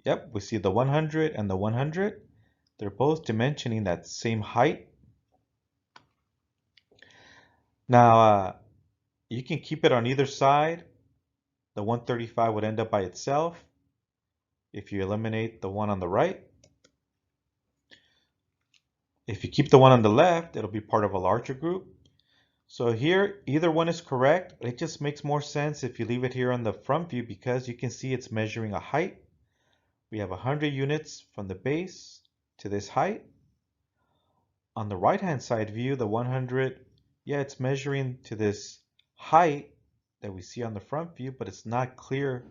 Yep, we see the 100 and the 100. They're both dimensioning that same height. Now, you can keep it on either side. The 135 would end up by itself if you eliminate the one on the right. If you keep the one on the left, it'll be part of a larger group. So here, either one is correct. It just makes more sense if you leave it here on the front view, because you can see it's measuring a height. We have 100 units from the base to this height. On the right-hand side view, the 100, yeah, it's measuring to this height that we see on the front view, but it's not clear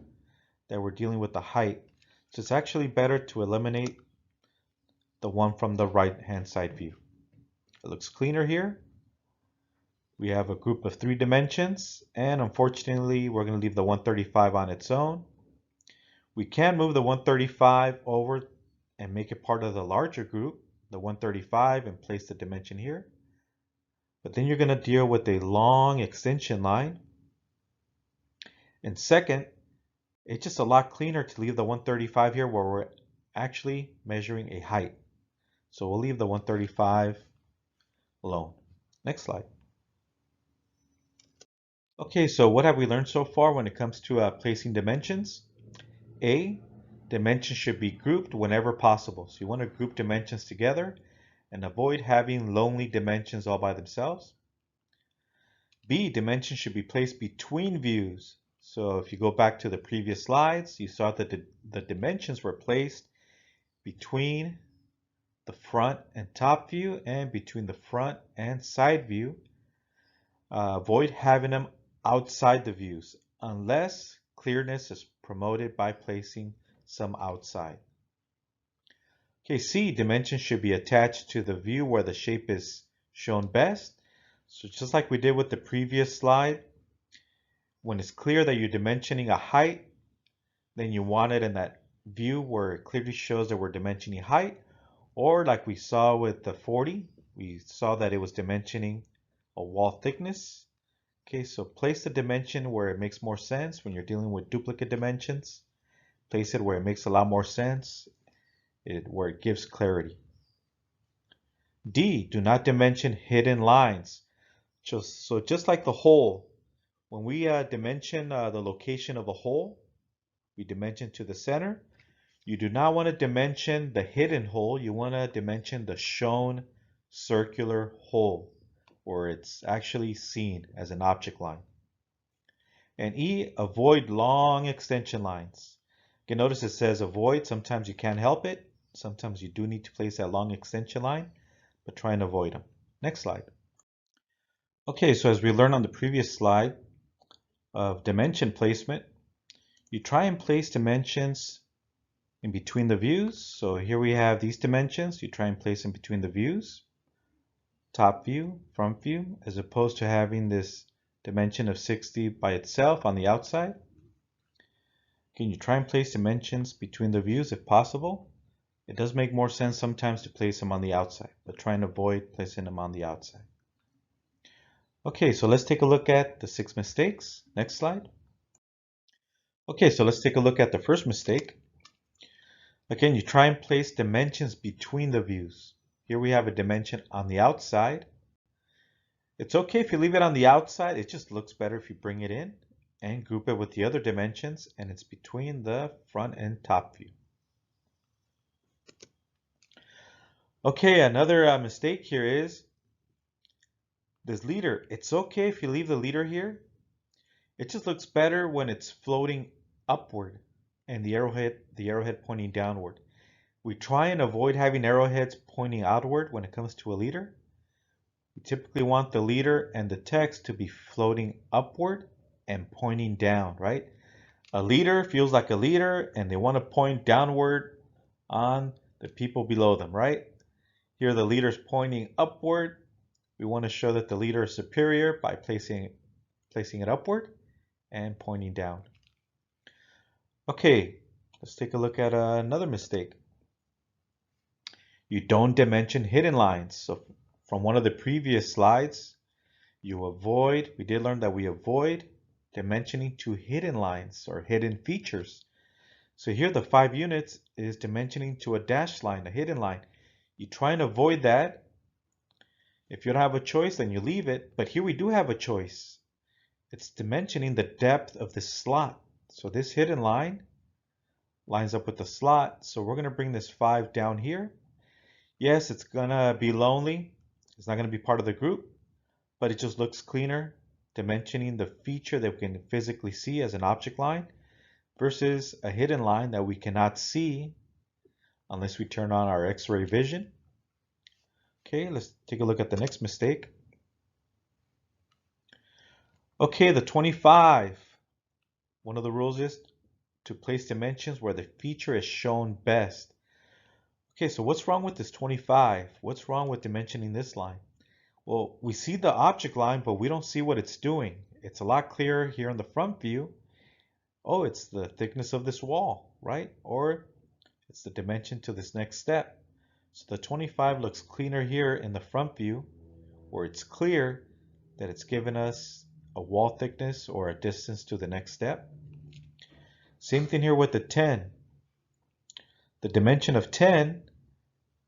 that we're dealing with the height. So it's actually better to eliminate the one from the right-hand side view. It looks cleaner here. We have a group of 3 dimensions, and unfortunately, we're going to leave the 135 on its own. We can move the 135 over and make it part of the larger group, the 135, and place the dimension here. But then you're going to deal with a long extension line. And second, it's just a lot cleaner to leave the 135 here where we're actually measuring a height. So we'll leave the 135 alone. Next slide. Okay, so what have we learned so far when it comes to placing dimensions? A, dimensions should be grouped whenever possible. So you want to group dimensions together and avoid having lonely dimensions all by themselves. B, dimensions should be placed between views. So if you go back to the previous slides, you saw that the dimensions were placed between the front and top view and between the front and side view. Avoid having them outside the views unless clearness is promoted by placing some outside. Okay, C, dimensions should be attached to the view where the shape is shown best. So just like we did with the previous slide, when it's clear that you're dimensioning a height, then you want it in that view where it clearly shows that we're dimensioning height. Or like we saw with the 40, we saw that it was dimensioning a wall thickness. Okay, so place the dimension where it makes more sense when you're dealing with duplicate dimensions. Place it where it makes a lot more sense, where it gives clarity. D, do not dimension hidden lines. So just like the hole, when we dimension the location of a hole, we dimension to the center. You do not want to dimension the hidden hole. You want to dimension the shown circular hole where it's actually seen as an object line. And E, avoid long extension lines. You can notice it says avoid. Sometimes you can't help it. Sometimes you do need to place that long extension line, but try and avoid them. Next slide. Okay, so as we learned on the previous slide of dimension placement, you try and place dimensions in between the views. So here we have these dimensions. You try and place them between the views, top view, front view, as opposed to having this dimension of 60 by itself on the outside. Can you try and place dimensions between the views if possible? It does make more sense sometimes to place them on the outside, but try and avoid placing them on the outside. Okay, so let's take a look at the 6 mistakes. Next slide. Okay, so let's take a look at the first mistake. Again, you try and place dimensions between the views. Here we have a dimension on the outside. It's okay if you leave it on the outside. It just looks better if you bring it in and group it with the other dimensions, and it's between the front and top view. Okay, another mistake here is this leader. It's okay if you leave the leader here. It just looks better when it's floating upward and the arrowhead pointing downward. We try and avoid having arrowheads pointing outward when it comes to a leader. We typically want the leader and the text to be floating upward and pointing down, right? A leader feels like a leader and they want to point downward on the people below them, right? Here the leader's pointing upward. We want to show that the leader is superior by placing it upward and pointing down. Okay, let's take a look at another mistake. You don't dimension hidden lines. So from one of the previous slides, we did learn that we avoid dimensioning to hidden lines or hidden features. So here the 5 units is dimensioning to a dashed line, a hidden line. You try and avoid that. If you don't have a choice, then you leave it. But here we do have a choice. It's dimensioning the depth of the slot. So this hidden line lines up with the slot. So we're going to bring this 5 down here. Yes, it's going to be lonely. It's not going to be part of the group, but it just looks cleaner, dimensioning the feature that we can physically see as an object line versus a hidden line that we cannot see unless we turn on our X-ray vision. Okay, let's take a look at the next mistake. Okay, the 25. One of the rules is to place dimensions where the feature is shown best. Okay, so what's wrong with this 25? What's wrong with dimensioning this line? Well, we see the object line, but we don't see what it's doing. It's a lot clearer here in the front view. Oh, it's the thickness of this wall, right? Or it's the dimension to this next step. So the 25 looks cleaner here in the front view, where it's clear that it's given us a wall thickness or a distance to the next step. Same thing here with the 10. The dimension of 10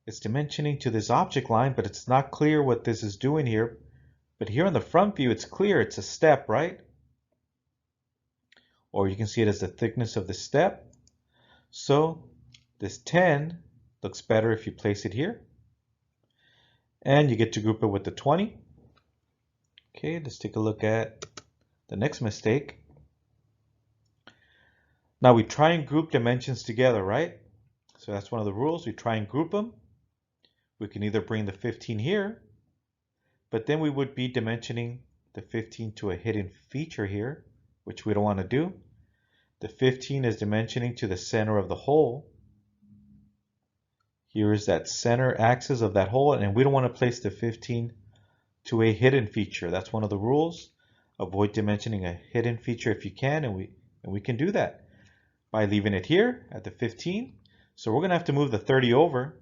is dimensioning to this object line, but it's not clear what this is doing here. But here in the front view, it's clear. It's a step, right? Or you can see it as the thickness of the step. So this 10 looks better if you place it here. And you get to group it with the 20. Okay, let's take a look at the next mistake. Now we try and group dimensions together, right? So that's one of the rules. We try and group them. We can either bring the 15 here, but then we would be dimensioning the 15 to a hidden feature here, which we don't want to do. The 15 is dimensioning to the center of the hole. Here is that center axis of that hole, and we don't want to place the 15 to a hidden feature. That's one of the rules. Avoid dimensioning a hidden feature if you can, and we can do that by leaving it here at the 15. So we're going to have to move the 30 over.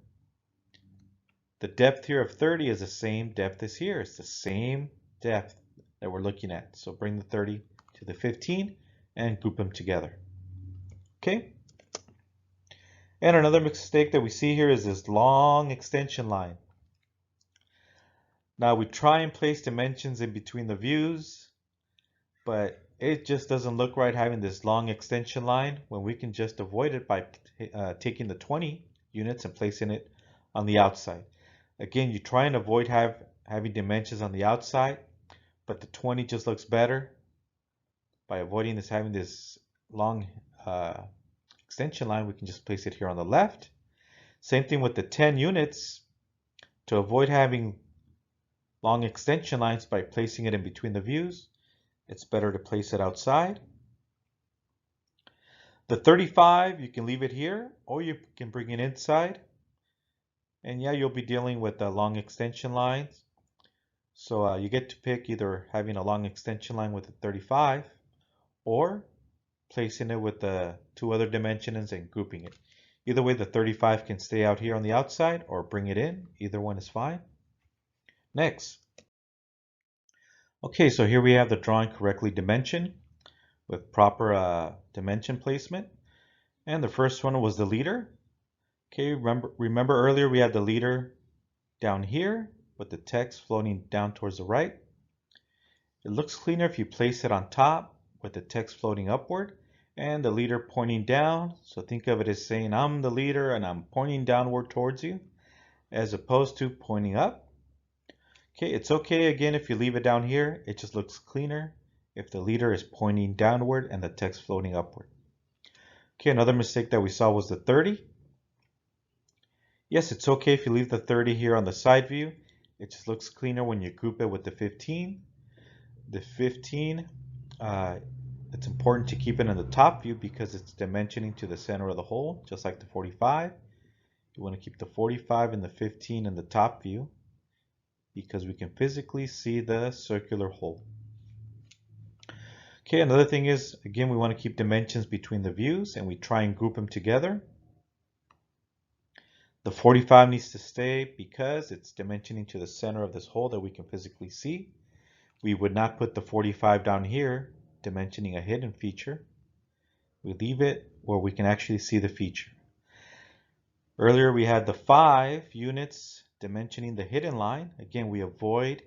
The depth here of 30 is the same depth as here. It's the same depth that we're looking at. So bring the 30 to the 15 and group them together. Okay. And another mistake that we see here is this long extension line. Now we try and place dimensions in between the views, but it just doesn't look right having this long extension line when we can just avoid it by taking the 20 units and placing it on the outside. Again, you try and avoid having dimensions on the outside, but the 20 just looks better by avoiding having this long extension line. We can just place it here on the left. Same thing with the 10 units. To avoid having long extension lines by placing it in between the views, it's better to place it outside. The 35, you can leave it here, or you can bring it inside. And yeah, you'll be dealing with the long extension lines. So you get to pick either having a long extension line with the 35 or placing it with the two other dimensions and grouping it. Either way, the 35 can stay out here on the outside or bring it in. Either one is fine. Next. Okay, so here we have the drawing correctly dimensioned with proper dimension placement. And the first one was the leader. Okay, remember earlier we had the leader down here with the text floating down towards the right. It looks cleaner if you place it on top with the text floating upward and the leader pointing down. So think of it as saying I'm the leader and I'm pointing downward towards you as opposed to pointing up. Okay, it's okay again if you leave it down here. It just looks cleaner if the leader is pointing downward and the text floating upward. Okay, another mistake that we saw was the 30. Yes, it's okay if you leave the 30 here on the side view. It just looks cleaner when you group it with the 15. The 15, it's important to keep it in the top view because it's dimensioning to the center of the hole, just like the 45. You want to keep the 45 and the 15 in the top view because we can physically see the circular hole. Okay, another thing is, again, we want to keep dimensions between the views and we try and group them together. The 45 needs to stay because it's dimensioning to the center of this hole that we can physically see. We would not put the 45 down here, dimensioning a hidden feature. We leave it where we can actually see the feature. Earlier we had the 5 units dimensioning the hidden line. Again, we avoid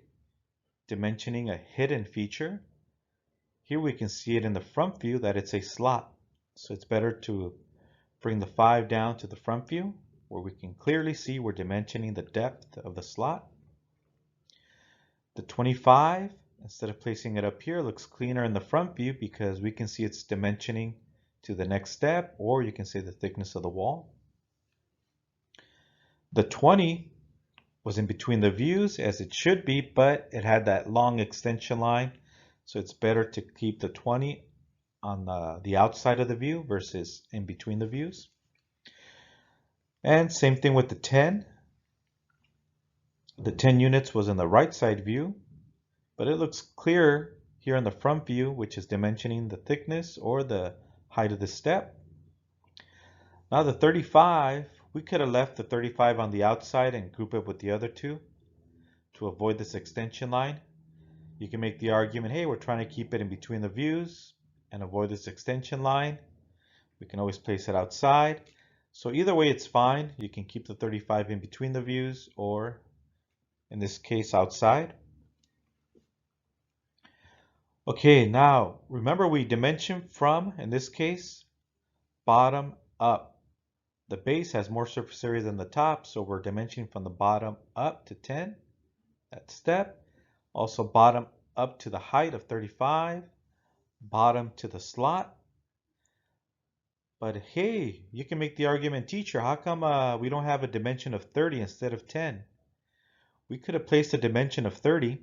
dimensioning a hidden feature. Here we can see it in the front view that it's a slot. So it's better to bring the 5 down to the front view where we can clearly see we're dimensioning the depth of the slot. The 25, instead of placing it up here, looks cleaner in the front view because we can see it's dimensioning to the next step, or you can say the thickness of the wall. The 20 was in between the views as it should be, but it had that long extension line. So it's better to keep the 20 on the outside of the view versus in between the views. And same thing with the 10. The 10 units was in the right side view, but it looks clearer here in the front view, which is dimensioning the thickness or the height of the step. Now the 35, we could have left the 35 on the outside and group it with the other two to avoid this extension line. You can make the argument, hey, we're trying to keep it in between the views and avoid this extension line. We can always place it outside. So either way, it's fine. You can keep the 35 in between the views or, in this case, outside. Okay, now remember we dimension from, in this case, bottom up. The base has more surface area than the top, so we're dimensioning from the bottom up to 10, that step. Also bottom up to the height of 35, bottom to the slot. But hey, you can make the argument, teacher, how come we don't have a dimension of 30 instead of 10? We could have placed a dimension of 30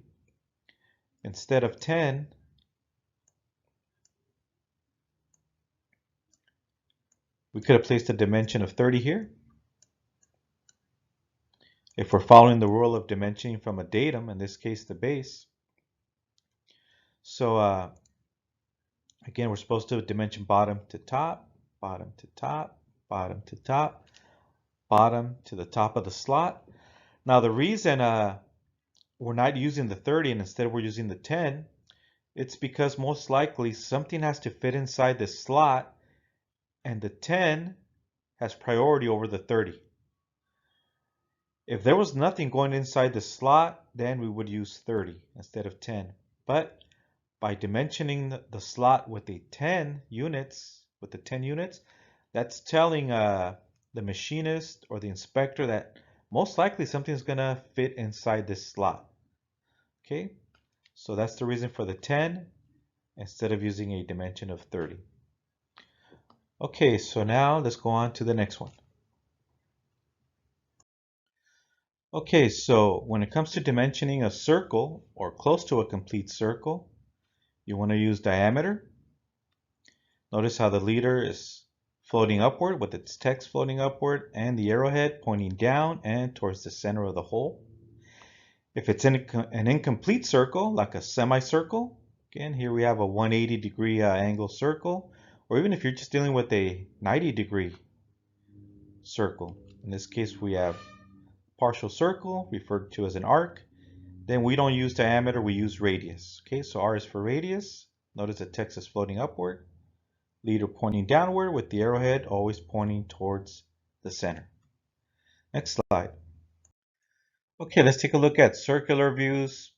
instead of 10. We could have placed a dimension of 30 here. if we're following the rule of dimensioning from a datum, in this case the base. So again, we're supposed to dimension bottom to top, bottom to top, bottom to top, bottom to the top of the slot. Now the reason we're not using the 30 and instead we're using the 10, it's because most likely something has to fit inside this slot and the 10 has priority over the 30. If there was nothing going inside the slot, then we would use 30 instead of 10. But by dimensioning the slot with the 10 units, that's telling the machinist or the inspector that most likely something's gonna fit inside this slot. Okay, so that's the reason for the 10 instead of using a dimension of 30. Okay, so now let's go on to the next one. Okay, so when it comes to dimensioning a circle or close to a complete circle, you want to use diameter. Notice how the leader is floating upward with its text floating upward and the arrowhead pointing down and towards the center of the hole. If it's in an incomplete circle, like a semicircle, again, here we have a 180-degree angle circle, or even if you're just dealing with a 90-degree circle. In this case, we have partial circle, referred to as an arc. Then we don't use diameter, we use radius. Okay, so R is for radius. Notice the text is floating upward, leader pointing downward with the arrowhead always pointing towards the center. Next slide. Okay, let's take a look at circular views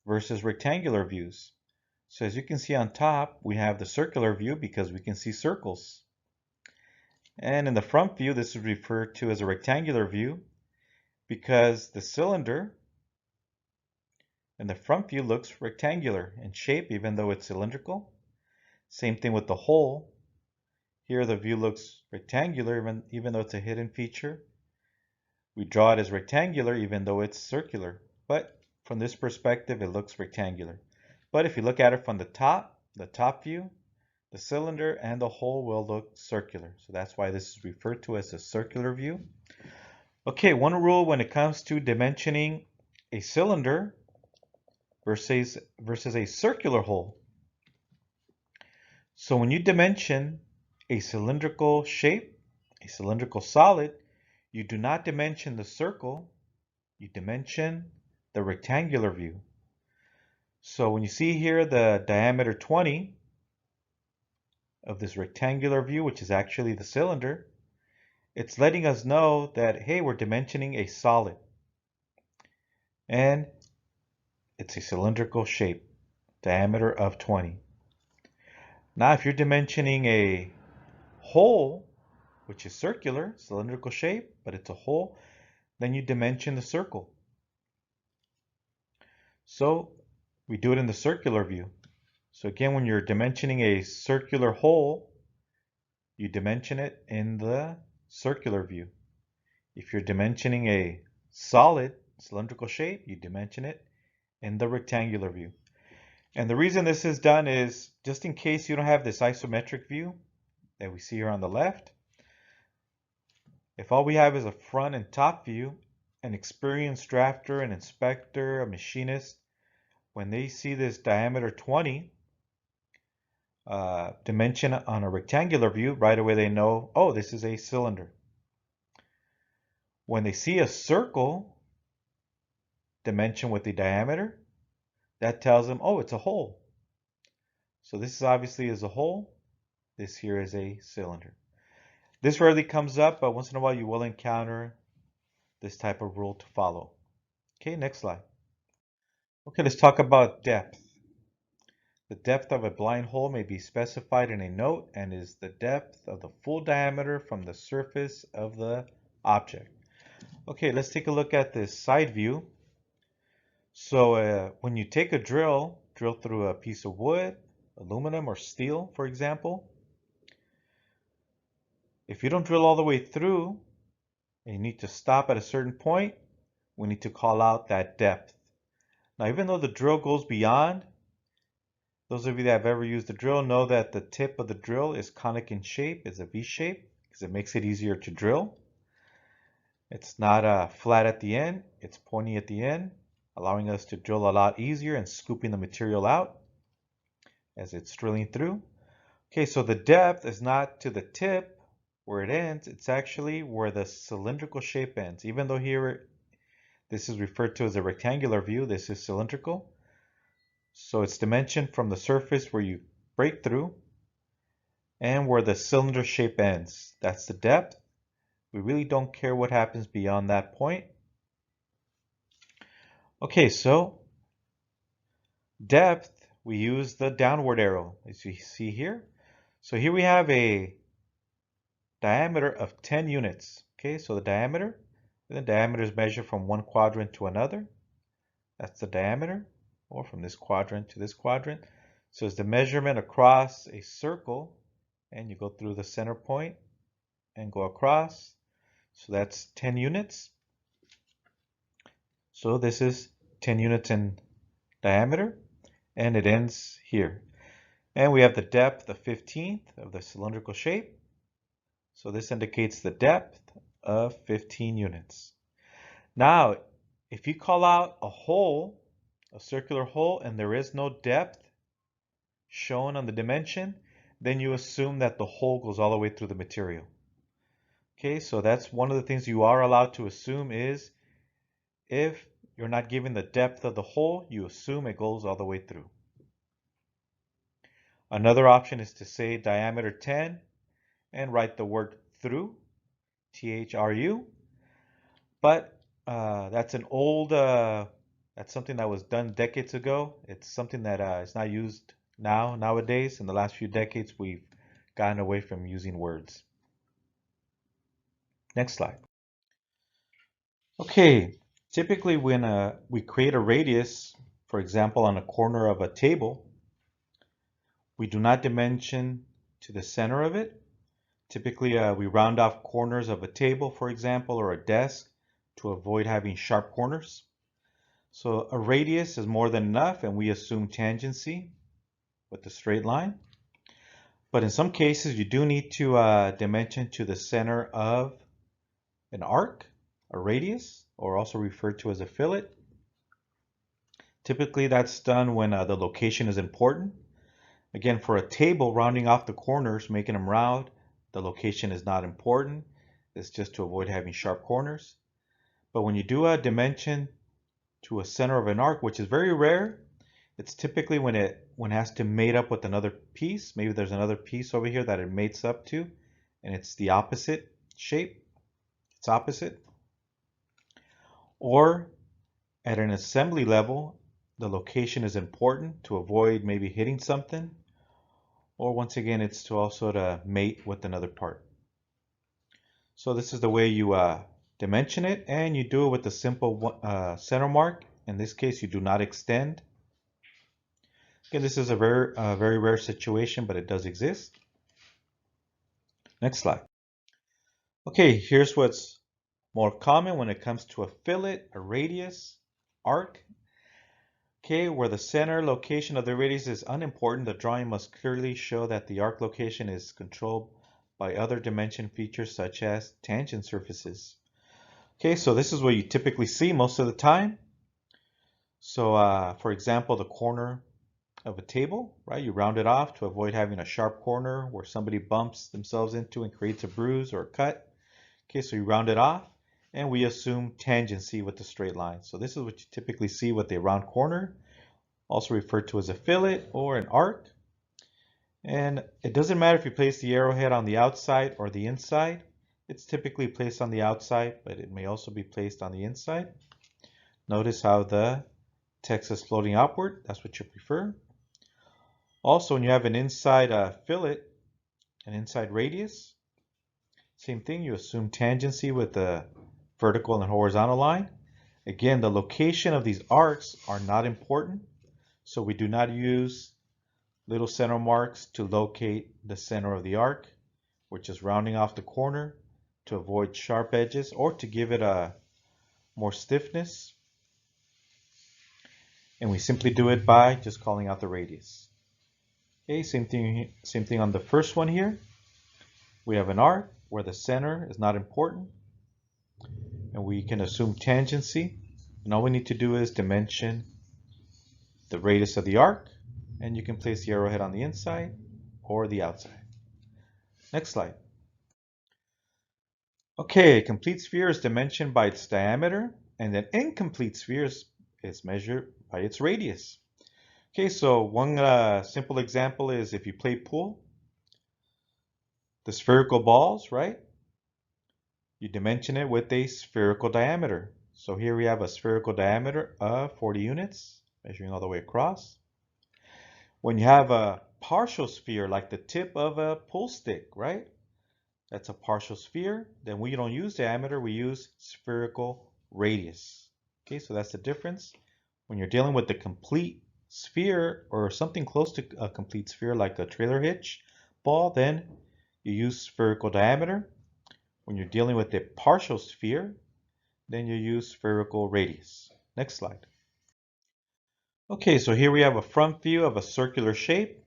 versus rectangular views. So as you can see on top, we have the circular view because we can see circles. And in the front view, this is referred to as a rectangular view because the cylinder in the front view looks rectangular in shape even though it's cylindrical. Same thing with the hole. Here the view looks rectangular even though it's a hidden feature. We draw it as rectangular even though it's circular, but from this perspective it looks rectangular. But if you look at it from the top view, the cylinder and the hole will look circular. So that's why this is referred to as a circular view. Okay, one rule when it comes to dimensioning a cylinder versus a circular hole. So when you dimension a cylindrical shape, a cylindrical solid, you do not dimension the circle, you dimension the rectangular view. So when you see here the diameter 20 of this rectangular view, which is actually the cylinder, it's letting us know that, hey, we're dimensioning a solid. And it's a cylindrical shape, diameter of 20. Now if you're dimensioning a hole, which is circular, cylindrical shape, but it's a hole, then you dimension the circle. So we do it in the circular view. So again, when you're dimensioning a circular hole, you dimension it in the circular view. If you're dimensioning a solid cylindrical shape, you dimension it in the rectangular view. And the reason this is done is just in case you don't have this isometric view that we see here on the left. If all we have is a front and top view, an experienced drafter, an inspector, a machinist, when they see this diameter 20 dimension on a rectangular view, right away they know, oh, this is a cylinder. When they see a circle dimension with the diameter, that tells them, oh, it's a hole. So this is obviously is a hole. This here is a cylinder. This rarely comes up, but once in a while you will encounter this type of rule to follow. Okay, next slide. Okay, let's talk about depth. The depth of a blind hole may be specified in a note and is the depth of the full diameter from the surface of the object. Okay, let's take a look at this side view. So when you take a drill through a piece of wood, aluminum, or steel, for example, if you don't drill all the way through and you need to stop at a certain point, we need to call out that depth. Now, even though the drill goes beyond, those of you that have ever used a drill know that the tip of the drill is conic in shape, is a V shape, because it makes it easier to drill. It's not flat at the end, it's pointy at the end, allowing us to drill a lot easier and scooping the material out as it's drilling through. Okay, so the depth is not to the tip where it ends, it's actually where the cylindrical shape ends. Even though here this is referred to as a rectangular view, this is cylindrical. So it's dimension from the surface where you break through and where the cylinder shape ends. That's the depth. We really don't care what happens beyond that point. Okay, so depth, we use the downward arrow, as you see here. So here we have a diameter of 10 units. Okay, so the diameter is measured from one quadrant to another. That's the diameter, or from this quadrant to this quadrant. So it's the measurement across a circle, and you go through the center point and go across. So that's 10 units. So this is 10 units in diameter, and it ends here. And we have the depth of 15th of the cylindrical shape. So this indicates the depth of 15 units. Now, if you call out a hole, a circular hole, and there is no depth shown on the dimension, then you assume that the hole goes all the way through the material. Okay, so that's one of the things you are allowed to assume is if you're not given the depth of the hole, you assume it goes all the way through. Another option is to say diameter 10 and write the word through, T-H-R-U. But that's an old, that's something that was done decades ago. It's something that is not used nowadays. In the last few decades, we've gotten away from using words. Next slide. Okay, typically when we create a radius, for example, on a corner of a table, we do not dimension to the center of it. Typically, we round off corners of a table, for example, or a desk to avoid having sharp corners. So a radius is more than enough, and we assume tangency with the straight line. But in some cases, you do need to dimension to the center of an arc, a radius, or also referred to as a fillet. Typically, that's done when the location is important. Again, for a table, rounding off the corners, making them round, the location is not important. It's just to avoid having sharp corners. But when you do a dimension to a center of an arc, which is very rare, it's typically when it has to mate up with another piece. Maybe there's another piece over here that it mates up to, and it's the opposite shape. It's opposite. Or at an assembly level, the location is important to avoid maybe hitting something. Or once again, it's to also to mate with another part. So this is the way you dimension it, and you do it with the simple center mark. In this case, you do not extend. Again, this is a very rare situation, but it does exist. Next slide. Okay, here's what's more common when it comes to a fillet, a radius, arc. Okay, where the center location of the radius is unimportant, the drawing must clearly show that the arc location is controlled by other dimension features such as tangent surfaces. Okay, so this is what you typically see most of the time. So for example, the corner of a table, right? You round it off to avoid having a sharp corner where somebody bumps themselves into and creates a bruise or a cut. Okay, so you round it off, and we assume tangency with the straight line. So this is what you typically see with a round corner, also referred to as a fillet or an arc. And it doesn't matter if you place the arrowhead on the outside or the inside. It's typically placed on the outside, but it may also be placed on the inside. Notice how the text is floating outward. That's what you prefer. Also, when you have an inside fillet, an inside radius, same thing, you assume tangency with the vertical and horizontal line. Again, the location of these arcs are not important, so we do not use little center marks to locate the center of the arc. We're just rounding off the corner to avoid sharp edges or to give it a more stiffness. And we simply do it by just calling out the radius. Okay, same thing on the first one here. We have an arc where the center is not important. and we can assume tangency. And all we need to do is dimension the radius of the arc, and you can place the arrowhead on the inside or the outside. Next slide. Okay, a complete sphere is dimensioned by its diameter, and an incomplete sphere is measured by its radius. Okay, so one simple example is if you play pool, the spherical balls, right? You dimension it with a spherical diameter. So here we have a spherical diameter of 40 units, measuring all the way across. When you have a partial sphere, like the tip of a pool stick, right? That's a partial sphere. Then we don't use diameter, we use spherical radius. Okay, so that's the difference. When you're dealing with the complete sphere or something close to a complete sphere like a trailer hitch ball, then you use spherical diameter. When you're dealing with a partial sphere, then you use spherical radius. Next slide. Okay, so here we have a front view of a circular shape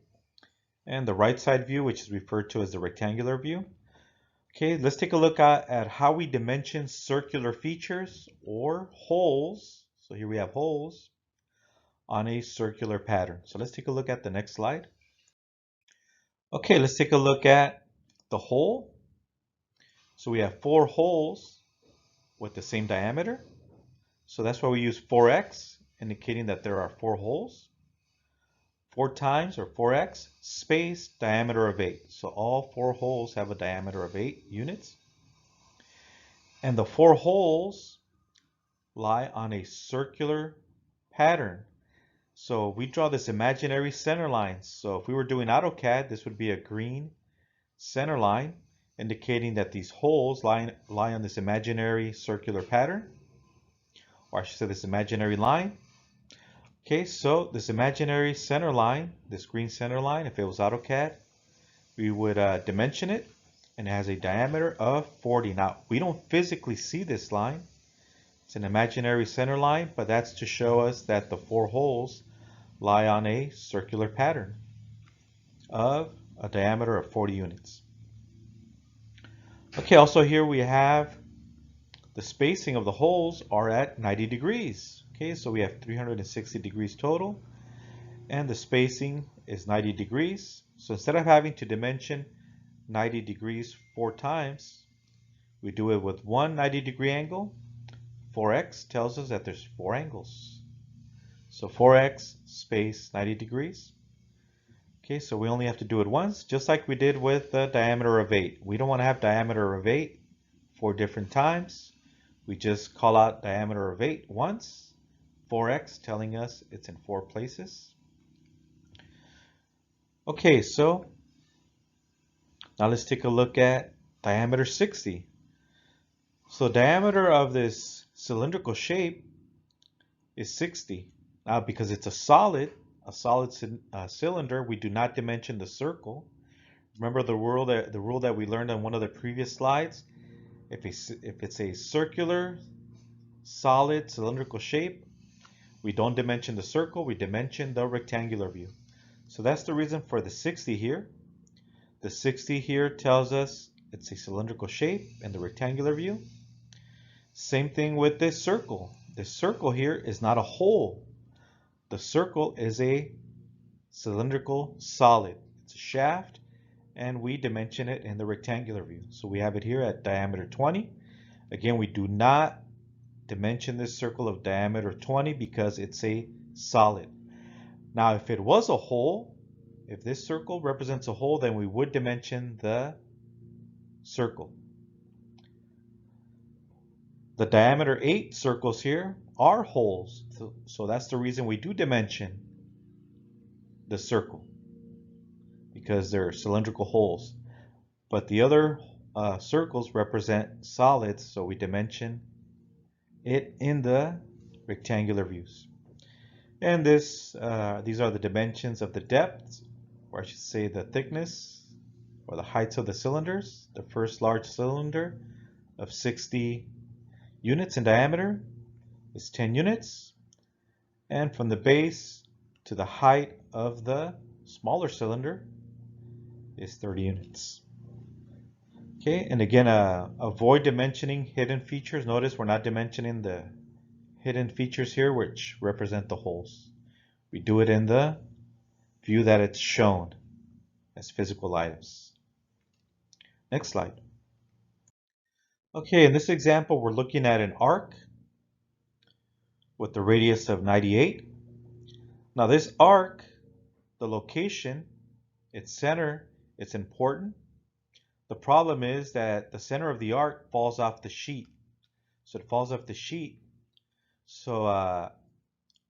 and the right side view, which is referred to as the rectangular view. Okay, let's take a look at how we dimension circular features or holes. So here we have holes on a circular pattern. So let's take a look at the next slide. Okay, let's take a look at the hole. So we have 4 holes with the same diameter. So that's why we use 4x, indicating that there are 4 holes. 4 times, or 4x, space, diameter of 8. So all 4 holes have a diameter of 8 units. And the 4 holes lie on a circular pattern. So we draw this imaginary center line. So if we were doing AutoCAD, this would be a green center line, indicating that these holes lie on this imaginary circular pattern, or I should say this imaginary line. Okay, so this imaginary center line, this green center line, if it was AutoCAD, we would dimension it, and it has a diameter of 40. Now, we don't physically see this line. It's an imaginary center line, but that's to show us that the 4 holes lie on a circular pattern of a diameter of 40 units. Okay, also here we have the spacing of the holes are at 90 degrees. Okay, so we have 360 degrees total, and the spacing is 90 degrees. So instead of having to dimension 90 degrees 4 times, we do it with one 90-degree angle. 4x tells us that there's 4 angles. So 4x space 90 degrees. Okay, so we only have to do it once, just like we did with the diameter of 8. We don't want to have diameter of 8 4 different times. We just call out diameter of 8 once. 4x telling us it's in 4 places. Okay, so now let's take a look at diameter 60. So diameter of this cylindrical shape is 60. Now because it's a solid cylinder, we do not dimension the circle. Remember the rule that we learned on one of the previous slides? If it's a circular, solid, cylindrical shape, we don't dimension the circle, we dimension the rectangular view. So that's the reason for the 60 here. The 60 here tells us it's a cylindrical shape in the rectangular view. Same thing with this circle. This circle here is not a hole. The circle is a cylindrical solid. It's a shaft, and we dimension it in the rectangular view. So we have it here at diameter 20. Again, we do not dimension this circle of diameter 20 because it's a solid. Now, if it was a hole, if this circle represents a hole, then we would dimension the circle. The diameter 8 circles here are holes, so that's the reason we do dimension the circle, because they're cylindrical holes. But the other circles represent solids, so we dimension it in the rectangular views. And these are the dimensions of the depth, or I should say the thickness or the heights of the cylinders. The first large cylinder of 60 units in diameter is 10 units, and from the base to the height of the smaller cylinder is 30 units. Okay, and again, avoid dimensioning hidden features. Notice we're not dimensioning the hidden features here, which represent the holes. We do it in the view that it's shown as physical items. Next slide. Okay, in this example, we're looking at an arc with the radius of 98. Now this arc, the location, its center, it's important. The problem is that the center of the arc falls off the sheet. So it falls off the sheet. So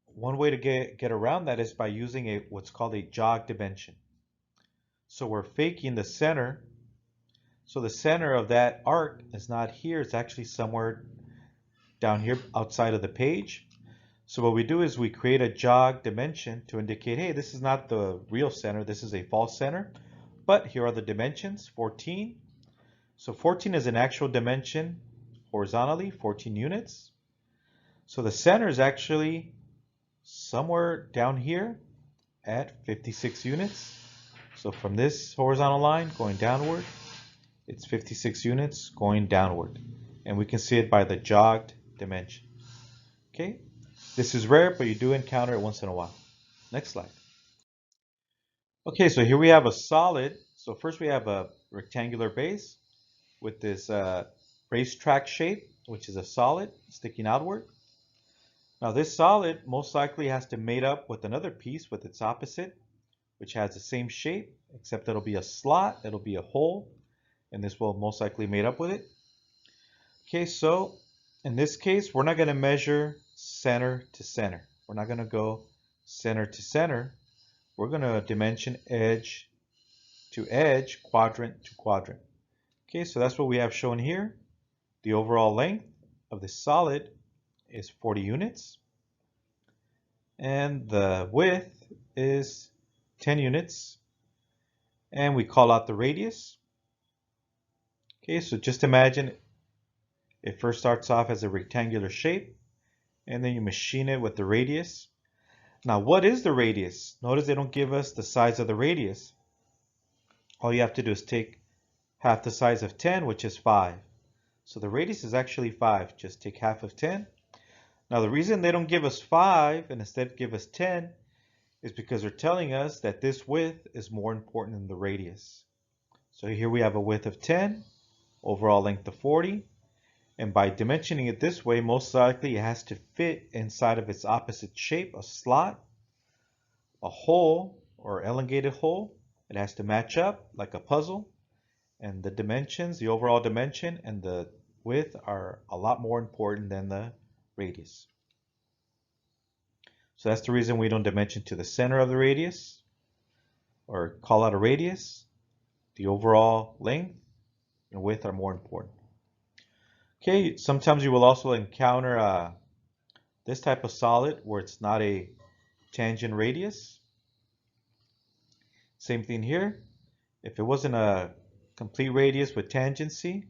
one way to get around that is by using what's called a jog dimension. So we're faking the center. So the center of that arc is not here. It's actually somewhere down here outside of the page. So what we do is we create a jog dimension to indicate, hey, this is not the real center. This is a false center. But here are the dimensions, 14. So 14 is an actual dimension horizontally, 14 units. So the center is actually somewhere down here at 56 units. So from this horizontal line going downward, it's 56 units going downward. And we can see it by the jogged dimension. Okay, this is rare, but you do encounter it once in a while. Next slide. Okay, so here we have a solid. So first we have a rectangular base with this racetrack shape, which is a solid sticking outward. Now this solid most likely has to mate up with another piece with its opposite, which has the same shape, except it'll be a slot, it'll be a hole, and this will most likely mate up with it. Okay, so in this case, we're not going to measure center to center. We're not going to go center to center. We're going to dimension edge to edge, quadrant to quadrant. Okay, so that's what we have shown here. The overall length of the solid is 40 units. And the width is 10 units. And we call out the radius. Okay, so just imagine it first starts off as a rectangular shape, and then you machine it with the radius. Now, what is the radius? Notice they don't give us the size of the radius. All you have to do is take half the size of 10, which is 5. So the radius is actually 5. Just take half of 10. Now, the reason they don't give us 5 and instead give us 10 is because they're telling us that this width is more important than the radius. So here we have a width of 10, overall length of 40. And by dimensioning it this way, most likely it has to fit inside of its opposite shape, a slot, a hole, or elongated hole. It has to match up like a puzzle. And the dimensions, the overall dimension and the width are a lot more important than the radius. So that's the reason we don't dimension to the center of the radius or call out a radius. The overall length and width are more important. Okay, sometimes you will also encounter this type of solid where it's not a tangent radius. Same thing here. If it wasn't a complete radius with tangency,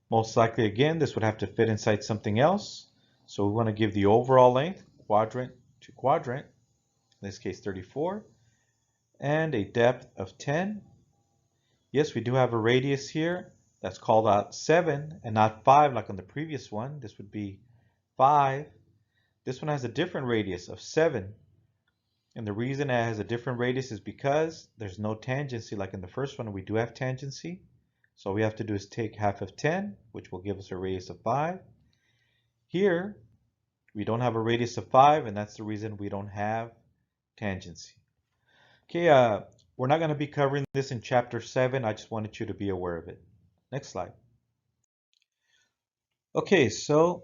most likely again this would have to fit inside something else. So we want to give the overall length quadrant to quadrant, in this case 34, and a depth of 10. Yes, we do have a radius here. That's called out 7 and not 5 like on the previous one. This would be 5. This one has a different radius of 7. And the reason it has a different radius is because there's no tangency like in the first one. We do have tangency. So all we have to do is take half of 10, which will give us a radius of 5. Here, we don't have a radius of 5, and that's the reason we don't have tangency. Okay, we're not going to be covering this in chapter 7. I just wanted you to be aware of it. Next slide. Okay, so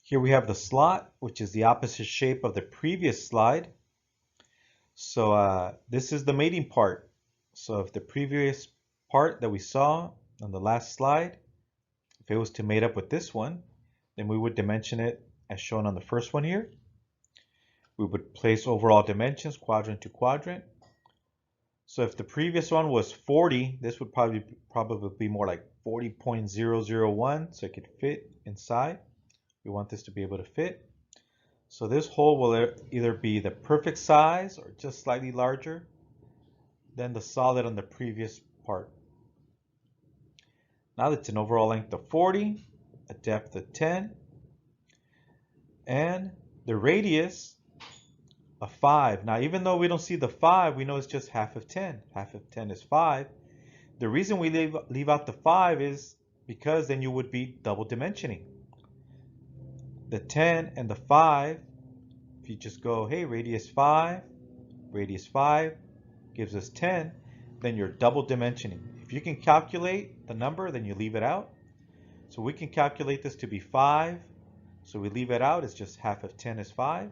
here we have the slot, which is the opposite shape of the previous slide. So this is the mating part. So if the previous part that we saw on the last slide, if it was to mate up with this one, then we would dimension it as shown on the first one here. We would place overall dimensions quadrant to quadrant. So if the previous one was 40, this would probably be more like 40.001, so it could fit inside. We want this to be able to fit. So this hole will either be the perfect size or just slightly larger than the solid on the previous part. Now that's an overall length of 40, a depth of 10, and the radius of 5. Now, even though we don't see the 5, we know it's just half of 10. Half of 10 is 5. The reason we leave out the 5 is because then you would be double dimensioning. The 10 and the 5, if you just go, hey, radius 5 gives us 10, then you're double dimensioning. If you can calculate the number, then you leave it out. So we can calculate this to be 5. So we leave it out. It's just half of 10 is 5.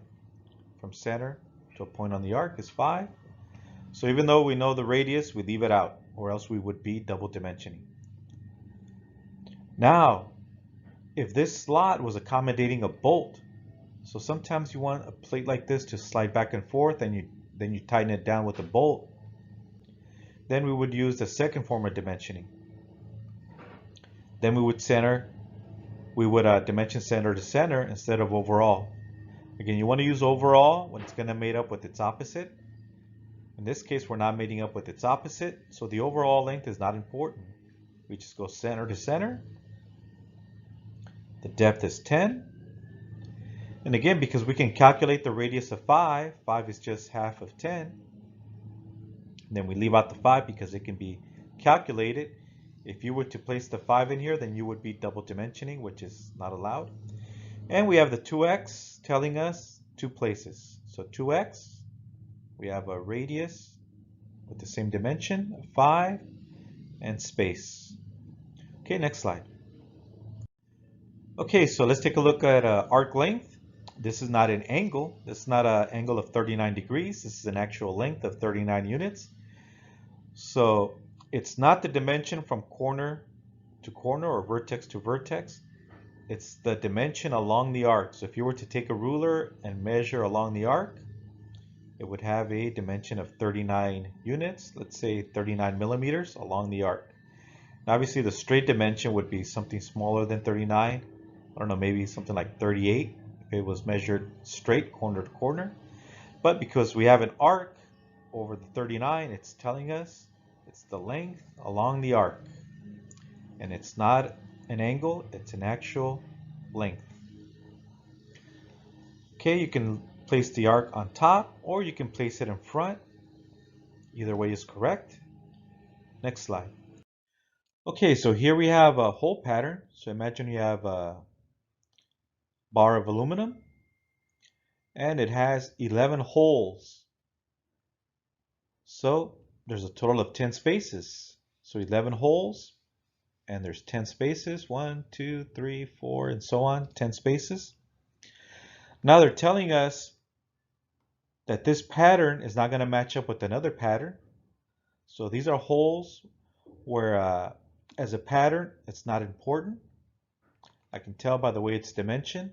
From center to a point on the arc is 5. So even though we know the radius, we leave it out, or else we would be double dimensioning. Now, if this slot was accommodating a bolt, so sometimes you want a plate like this to slide back and forth, and then you tighten it down with a bolt, then we would use the second form of dimensioning. Then we would dimension center to center instead of overall. Again, you want to use overall when it's going to mate up with its opposite. In this case, we're not mating up with its opposite, so the overall length is not important. We just go center to center. The depth is 10. And again, because we can calculate the radius of 5, 5 is just half of 10. And then we leave out the 5 because it can be calculated. If you were to place the 5 in here, then you would be double dimensioning, which is not allowed. And we have the 2x telling us 2 places. So 2x, we have a radius with the same dimension, 5, and space. Okay, next slide. Okay, so let's take a look at arc length. This is not an angle. This is not an angle of 39 degrees. This is an actual length of 39 units. So it's not the dimension from corner to corner or vertex to vertex. It's the dimension along the arc. So if you were to take a ruler and measure along the arc, it would have a dimension of 39 units, let's say 39 millimeters along the arc. Now obviously the straight dimension would be something smaller than 39. I don't know, maybe something like 38 if it was measured straight corner to corner. But because we have an arc over the 39, it's telling us it's the length along the arc. And it's not an angle, it's an actual length. Okay, you can place the arc on top or you can place it in front. Either way is correct. Next slide. Okay, so here we have a hole pattern. So imagine you have a bar of aluminum and it has 11 holes. So there's a total of 10 spaces. So 11 holes and there's 10 spaces, 1, 2, 3, 4, and so on, 10 spaces. Now they're telling us that this pattern is not going to match up with another pattern. So these are holes where as a pattern, it's not important. I can tell by the way it's dimensioned.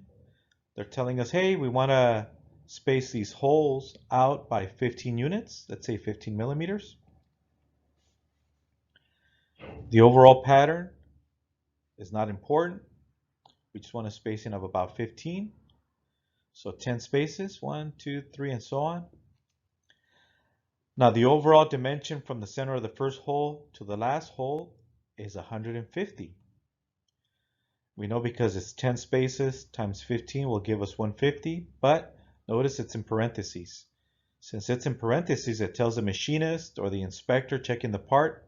They're telling us, hey, we want to space these holes out by 15 units, let's say 15 millimeters. The overall pattern is not important. We just want a spacing of about 15. So 10 spaces, 1, 2, 3, and so on. Now the overall dimension from the center of the first hole to the last hole is 150. We know because it's 10 spaces times 15 will give us 150, but notice it's in parentheses. Since it's in parentheses, it tells the machinist or the inspector checking the part,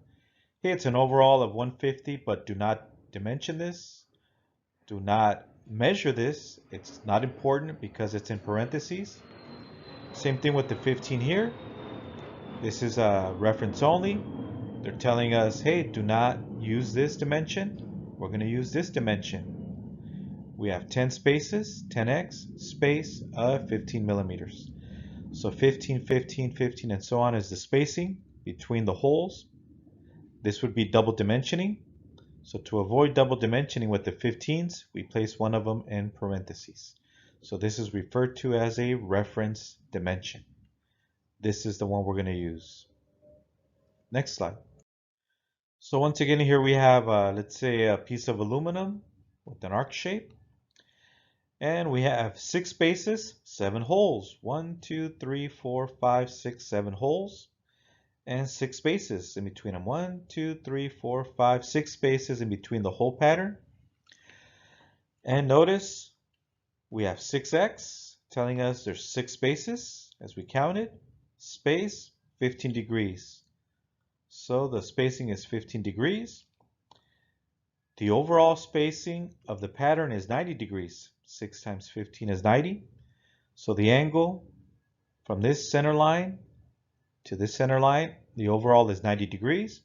hey, it's an overall of 150, but do not dimension this. Do not measure this. It's not important because it's in parentheses. Same thing with the 15 here. This is a reference only. They're telling us, hey, do not use this dimension. We're going to use this dimension. We have 10 spaces, 10x, space of 15 millimeters. So 15, 15, 15, and so on is the spacing between the holes. This would be double dimensioning. So to avoid double dimensioning with the 15s, we place one of them in parentheses. So this is referred to as a reference dimension. This is the one we're going to use. Next slide. So once again, here we have, let's say, a piece of aluminum with an arc shape. And we have 6 spaces, 7 holes. 1, 2, 3, 4, 5, 6, 7 holes. and 6 spaces in between them. 1, 2, 3, 4, 5, 6 spaces in between the whole pattern. And notice we have 6x telling us there's 6 spaces as we counted. Space 15 degrees. So the spacing is 15 degrees. The overall spacing of the pattern is 90 degrees. 6 times 15 is 90. So the angle from this center line to this center line, the overall is 90 degrees.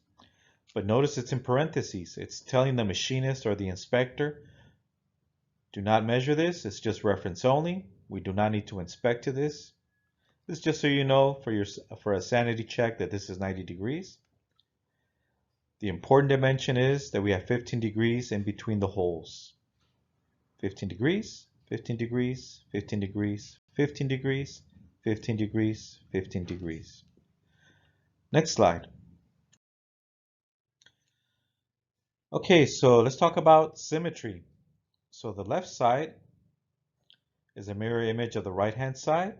But notice it's in parentheses. It's telling the machinist or the inspector, do not measure this. It's just reference only. We do not need to inspect to this. This is just so you know for a sanity check that this is 90 degrees. The important dimension is that we have 15 degrees in between the holes. 15 degrees, 15 degrees, 15 degrees, 15 degrees, 15 degrees, 15 degrees. Next slide. Okay, so let's talk about symmetry. So the left side is a mirror image of the right-hand side.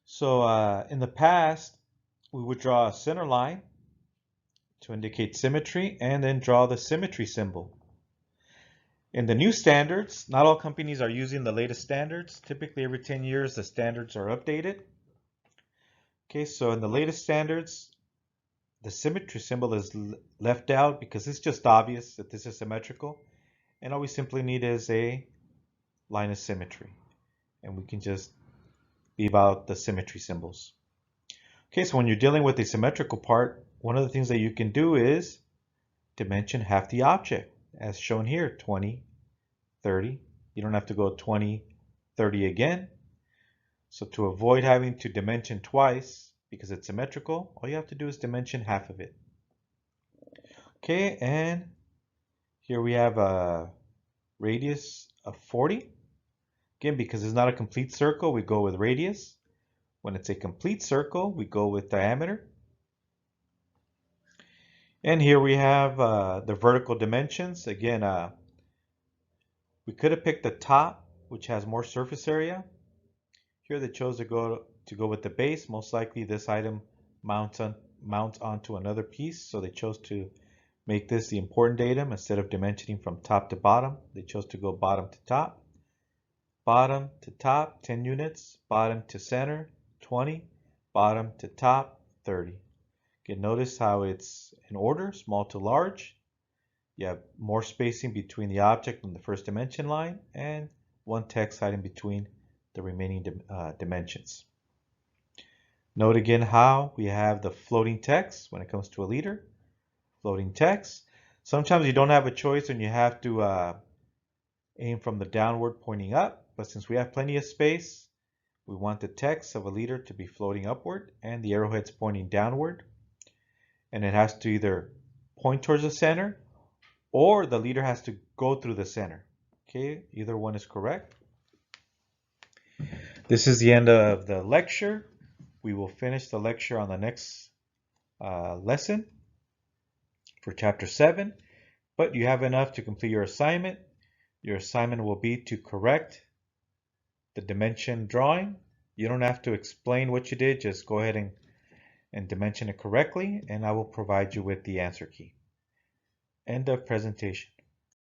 So in the past, we would draw a center line to indicate symmetry and then draw the symmetry symbol. In the new standards, not all companies are using the latest standards. Typically every 10 years, the standards are updated. Okay, so in the latest standards, the symmetry symbol is left out because it's just obvious that this is symmetrical. And all we simply need is a line of symmetry. And we can just leave out the symmetry symbols. Okay, so when you're dealing with a symmetrical part, one of the things that you can do is dimension half the object, as shown here, 20, 30. You don't have to go 20, 30 again. So to avoid having to dimension twice, because it's symmetrical, all you have to do is dimension half of it. Okay, and here we have a radius of 40. Again, because it's not a complete circle, we go with radius. When it's a complete circle, we go with diameter. And here we have the vertical dimensions. Again, we could have picked the top, which has more surface area. Here they chose to go with the base. Most likely this item mounts onto another piece, so they chose to make this the important datum instead of dimensioning from top to bottom. They chose to go bottom to top. Bottom to top, 10 units. Bottom to center, 20. Bottom to top, 30. Okay, notice how it's in order, small to large. You have more spacing between the object and the first dimension line, and one text item between the remaining dimensions. Note again how we have the floating text when it comes to a liter. Floating text. Sometimes you don't have a choice and you have to aim from the downward pointing up, but since we have plenty of space, we want the text of a liter to be floating upward and the arrowheads pointing downward. And it has to either point towards the center or the liter has to go through the center. Okay, either one is correct. This is the end of the lecture. We will finish the lecture on the next lesson for chapter 7, but you have enough to complete your assignment. Your assignment will be to correct the dimension drawing. You don't have to explain what you did, just go ahead and dimension it correctly, and I will provide you with the answer key. End of presentation.